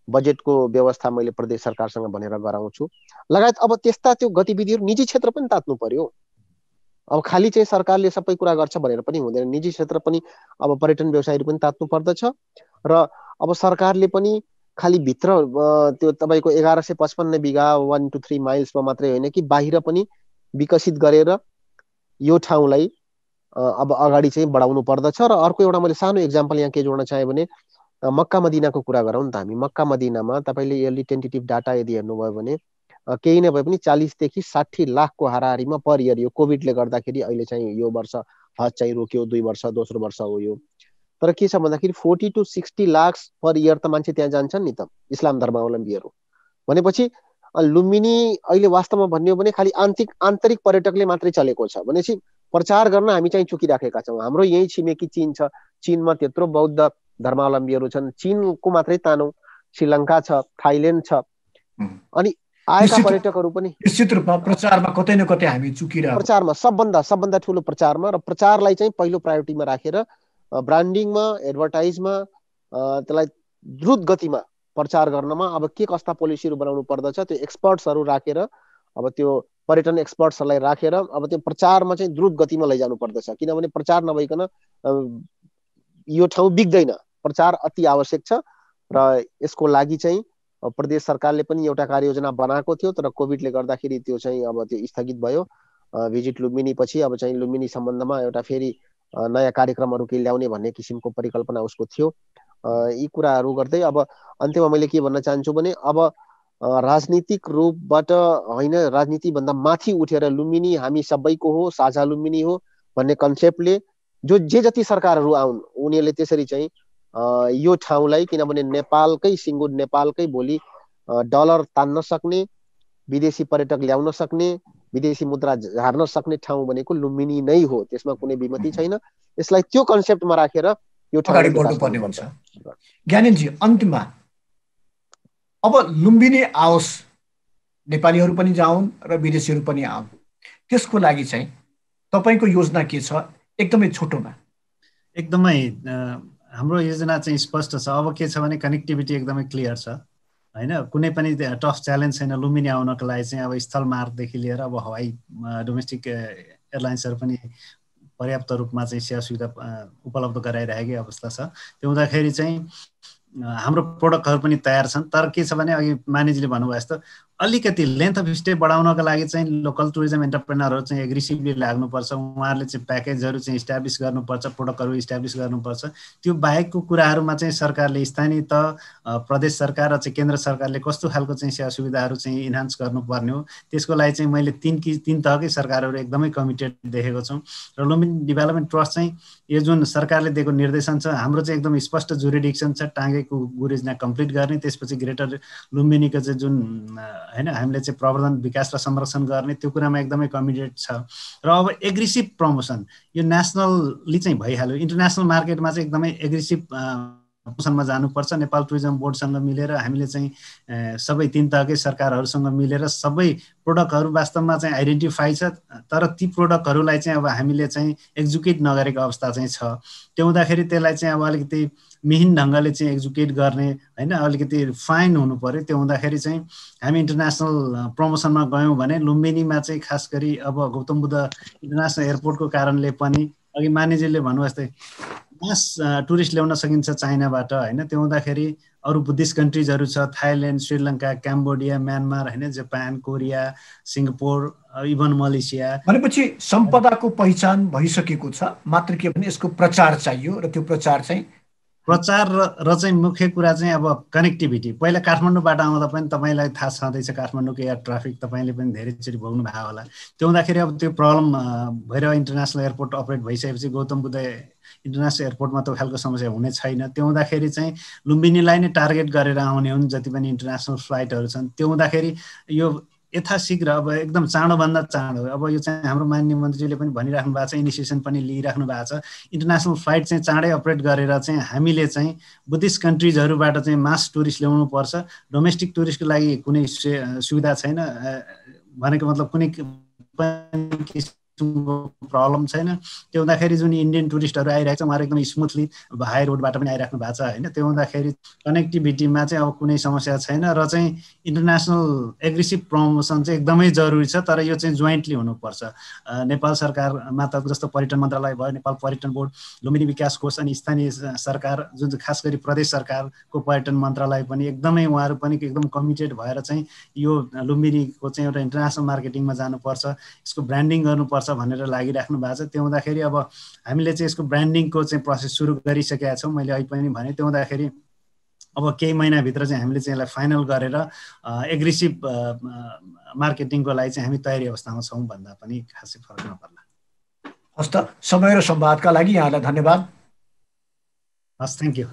बजेटको व्यवस्था मैले प्रदेश सरकारसँग भनेर गराउँछु लगायत। अब त्यस्ता त्यो गतिविधिहरू निजी क्षेत्र पनि तात्नु पर्यो। अब खाली चाहिँ सरकारले सबै कुरा गर्छ भनेर पनि हुँदैन, निजी क्षेत्र पनि अब पर्यटन व्यवसायीहरू पनि तात्नु पर्दछ। र अब सरकारले पनि खाली भित्र त्यो तपाईँको 1155 बिघा 1 to 3 माइल्समा मात्रै होइन कि बाहिर पनि विकसित गरेर यो ठाउँलाई अब अगाडि चाहिँ बढाउनु पर्दछ। र अर्को एउटा मैले सानो इक्जाम्पल यहाँ के जोड्न चाहेँ भने मक्का मदिनाको कुरा गरौँ त हामी। मक्का मदिनामा तपाईँले यसले टेन्टेटिभ डाटा यदि हेर्नुभयो भने केही नभए पनि 40 देखि 60 लाखको हाराहारीमा पर इयर, यो कोभिडले गर्दाखेरि अहिले चाहिँ यो वर्ष हज चाहिँ रोक्यो, 2 वर्ष दोस्रो वर्ष हो यो। तर के छ भन्दाखेरि 40 to 60 लाख पर इयर त मान्छे त्यहाँ जान्छन् नि त, इस्लाम धर्मावलम्बीहरू। भनेपछि लुम्बिनी अहिले वास्तवमा भन्ने हो भने खालि आन्तरिक पर्यटकले मात्रै चलेको छ भनेपछि प्रचार गर्न हामी चाहिँ चुकिराखेका छौँ। हाम्रो यही छिमेकी चीन छ, चीनमा त्यत्रो बौद्ध धर्मावलम्बीहरू छन्, चीनको मात्रै तानौँ, श्रीलङ्का छ, थाइल्यान्ड छ, अनि आएका पर्यटकहरू पनि निश्चित रूपमा प्रचारमा कतै न कतै हामी चुकिरहेको, प्रचारमा सबभन्दा ठुलो प्रचारमा, र प्रचारलाई चाहिँ पहिलो प्रायोरिटीमा राखेर ब्रान्डिङमा, एडभर्टाइजमा त्यसलाई द्रुत गतिमा प्रचार गर्नमा अब के कस्ता पोलिसीहरू बनाउनु पर्दछ, त्यो एक्सपर्ट्सहरू राखेर, अब त्यो पर्यटन एक्सपर्ट्सहरूलाई राखेर अब त्यो प्रचारमा चाहिँ द्रुत गतिमा लैजानु पर्दछ। किनभने प्रचार नभइकन यो ठाउँ बिग्दैन, प्रचार अति आवश्यक छ। र यसको लागि चाहिँ प्रदेश सरकारले पनि एउटा कार्ययोजना बनाएको थियो, तर कोभिडले गर्दाखेरि त्यो चाहिँ अब त्यो स्थगित भयो। भिजिट लुम्बिनी पछि अब चाहिँ लुम्बिनी सम्बन्धमा एउटा फेरि नयाँ कार्यक्रमहरू केही ल्याउने भन्ने किसिमको परिकल्पना उसको थियो। यी कुराहरू गर्दै अब अन्त्यमा मैले के भन्न चाहन्छु भने अब राजनीतिक रूपबाट होइन, राजनीतिभन्दा माथि उठेर लुम्बिनी हामी सबैको हो, साझा लुम्बिनी हो भन्ने कन्सेप्टले जे जति सरकारहरू आउन् उनीहरूले त्यसरी चाहिँ यो ठाउँलाई, किनभने नेपालकै सिङ्गो, नेपालकै भोलि डलर तान्न सक्ने, विदेशी पर्यटक ल्याउन सक्ने, विदेशी मुद्रा झार्न सक्ने ठाउँ भनेको लुम्बिनी नै हो, त्यसमा कुनै विमति छैन। यसलाई त्यो कन्सेप्टमा राखेर यो अगाडि बढ्नुपर्ने हुन्छ। ज्ञानेनजी, अन्तिममा अब लुम्बिनी आओस्, नेपालीहरू पनि जाउन् र विदेशीहरू पनि आउन्, त्यसको लागि चाहिँ तपाईँको योजना के छ? एकदमै छोटोमा। एकदमै हाम्रो योजना चाहिँ स्पष्ट छ। अब के छ भने कनेक्टिभिटी एकदमै क्लियर छ होइन, कुनै पनि टफ च्यालेन्ज छैन लुम्बिनी आउनको लागि चाहिँ। अब स्थल मार्गदेखि लिएर अब हवाई डोमेस्टिक एयरलाइन्सहरू पनि पर्याप्त रूपमा चाहिँ सेवा सुविधा उपलब्ध गराइरहेकै अवस्था छ। त्यो हुँदाखेरि चाहिँ हाम्रो प्रोडक्टहरू पनि तयार छन्। तर के छ भने अघि मानिसले भन्नुभयो जस्तो अलिकति लेन्थ अफ स्टे बढाउनको लागि चाहिँ लोकल टुरिज्म एन्टरप्रेनरहरू चाहिँ एग्रेसिभली लाग्नुपर्छ। उहाँहरूले चाहिँ प्याकेजहरू चाहिँ इस्टाब्लिस गर्नुपर्छ, प्रोडक्टहरू इस्टाब्लिस गर्नुपर्छ। त्यो बाहेकको कुराहरूमा चाहिँ सरकारले, स्थानीय तह, प्रदेश सरकार र चाहिँ केन्द्र सरकारले कस्तो खालको चाहिँ सेवा सुविधाहरू चाहिँ इन्हान्स गर्नुपर्ने हो, त्यसको लागि चाहिँ मैले तीन तहकै सरकारहरू एकदमै कमिटेड देखेको छौँ। र लुम्बिनी डेभलपमेन्ट ट्रस्ट चाहिँ यो जुन सरकारले दिएको निर्देशन छ, हाम्रो चाहिँ एकदम स्पष्ट जुरिडिक्सन छ, टाँगेको गुरेजना कम्प्लिट गर्ने, त्यसपछि ग्रेटर लुम्बिनीको चाहिँ जुन होइन हामीले चाहिँ प्रवर्धन, विकास र संरक्षण गर्ने, त्यो कुरामा एकदमै कमिटेड छ। र अब एग्रेसिभ प्रमोसन यो नेसनली चाहिँ भइहाल्यो, इन्टरनेसनल मार्केटमा चाहिँ एकदमै एग्रेसिभ प्रमोसनमा जानुपर्छ। नेपाल टुरिज्म बोर्डसँग मिलेर हामीले चाहिँ सबै 3 तहकै सरकारहरूसँग मिलेर सबै प्रोडक्टहरू वास्तवमा चाहिँ आइडेन्टिफाई छ, तर ती प्रोडक्टहरूलाई चाहिँ अब हामीले चाहिँ एक्जुकेट नगरेको अवस्था चाहिँ छ। त्यो हुँदाखेरि त्यसलाई चाहिँ अब अलिकति मिहिन ढङ्गले चाहिँ एक्जुकेट गर्ने होइन, अलिकति फाइन हुनु पर्यो। त्यो हुँदाखेरि चाहिँ हामी इन्टरनेसनल प्रमोसनमा गयौँ भने लुम्बिनीमा चाहिँ खास गरी अब गौतम बुद्ध इन्टरनेसनल एयरपोर्टको कारणले पनि अघि मान्यजीले भन्नुभयो जस्तै मास टुरिस्ट ल्याउन सकिन्छ चाइनाबाट होइन। त्यो हुँदाखेरि अरू बुद्धिस्ट कन्ट्रिजहरू छ, थाइल्यान्ड, श्रीलङ्का, क्याम्बोडिया, म्यानमार होइन, Japan, Korea, Singapore, even Malaysia. भनेपछि सम्पदाको पहिचान भइसकेको छ, मात्र के भने यसको प्रचार चाहियो र त्यो प्रचार र चाहिँ मुख्य कुरा चाहिँ अब कनेक्टिभिटी। पहिला काठमाडौँबाट आउँदा पनि तपाईँलाई थाहा छँदैछ काठमाडौँको एयर ट्राफिक तपाईँले पनि धेरैचोटि भोग्नु भएको होला। त्यो हुँदाखेरि अब त्यो प्रब्लम भइरह्यो। इन्टरनेसनल एयरपोर्ट अपरेट भइसकेपछि गौतम बुद्ध इन्टरनेसनल एयरपोर्टमा त्यो खालको समस्या हुने छैन। त्यो हुँदाखेरि चाहिँ लुम्बिनीलाई नै टार्गेट गरेर आउने हुन् जति पनि इन्टरनेसनल फ्लाइटहरू छन्। त्यो हुँदाखेरि यो यथाशीघ्र अब एकदम चाँडोभन्दा चाँडो, अब यो चाहिँ हाम्रो माननीय मन्त्रीले पनि भनिराख्नु भएको छ, इनिसिएसन पनि लिइराख्नु भएको छ, इन्टरनेसनल फ्लाइट चाहिँ चाँडै अपरेट गरेर चाहिँ हामीले चाहिँ बुद्धिस्ट कन्ट्रिजहरूबाट चाहिँ मास टुरिस्ट ल्याउनु पर्छ। डोमेस्टिक टुरिस्टको लागि कुनै सुविधा छैन, भनेको मतलब कुनै प्रब्लम छैन। त्यो हुँदाखेरि जुन इन्डियन टुरिस्टहरू आइरहेको छ उहाँहरू एकदम स्मुथली हाई रोडबाट पनि आइराख्नु भएको छ होइन। त्यो हुँदाखेरि कनेक्टिभिटीमा चाहिँ अब कुनै समस्या छैन र चाहिँ इन्टरनेसनल एग्रेसिभ प्रमोसन चाहिँ एकदमै जरुरी छ। तर यो चाहिँ जोइन्टली हुनुपर्छ। नेपाल सरकारमा त जस्तो पर्यटन मन्त्रालय भयो, नेपाल पर्यटन बोर्ड, लुम्बिनी विकास कोष अनि स्थानीय सरकार जुन चाहिँ खास गरी प्रदेश सरकारको पर्यटन मन्त्रालय पनि एकदमै उहाँहरू पनि एकदम कमिटेड भएर चाहिँ यो लुम्बिनीको चाहिँ एउटा इन्टरनेसनल मार्केटिङमा जानुपर्छ, यसको ब्रान्डिङ गर्नुपर्छ भनेर लागिराख्नु भएको छ। त्यो हुँदाखेरि अब हामीले चाहिँ यसको ब्रान्डिङको चाहिँ प्रोसेस सुरु गरिसकेका छौँ, मैले अहिले पनि भने। त्यो हुँदाखेरि अब केही महिनाभित्र चाहिँ हामीले चाहिँ यसलाई फाइनल गरेर एग्रेसिभ मार्केटिङको लागि चाहिँ हामी तयारी अवस्थामा छौँ भन्दा पनि खासै फरक नपर्ला। हस् त, समय र संवादका लागि यहाँलाई धन्यवाद। हस्, थ्याङ्क यू।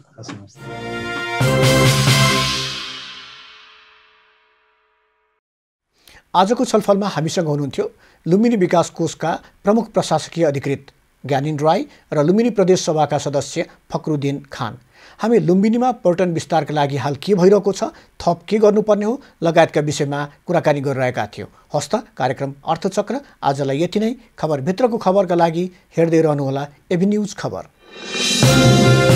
आजको छलफलमा हामीसँग हुनुहुन्थ्यो लुम्बिनी विकास कोषका प्रमुख प्रशासकीय अधिकृत ज्ञानिन राई र लुम्बिनी प्रदेश सभाका सदस्य फक्रुद्दिन खान। हामी लुम्बिनीमा पर्यटन विस्तारका लागि हाल के भइरहेको छ, थप के गर्नुपर्ने हो लगायतका विषयमा कुराकानी गरिरहेका थियौँ। हस्त कार्यक्रम अर्थचक्र आजलाई यति नै। खबरभित्रको खबरका लागि हेर्दै रहनुहोला एबी न्युज खबर।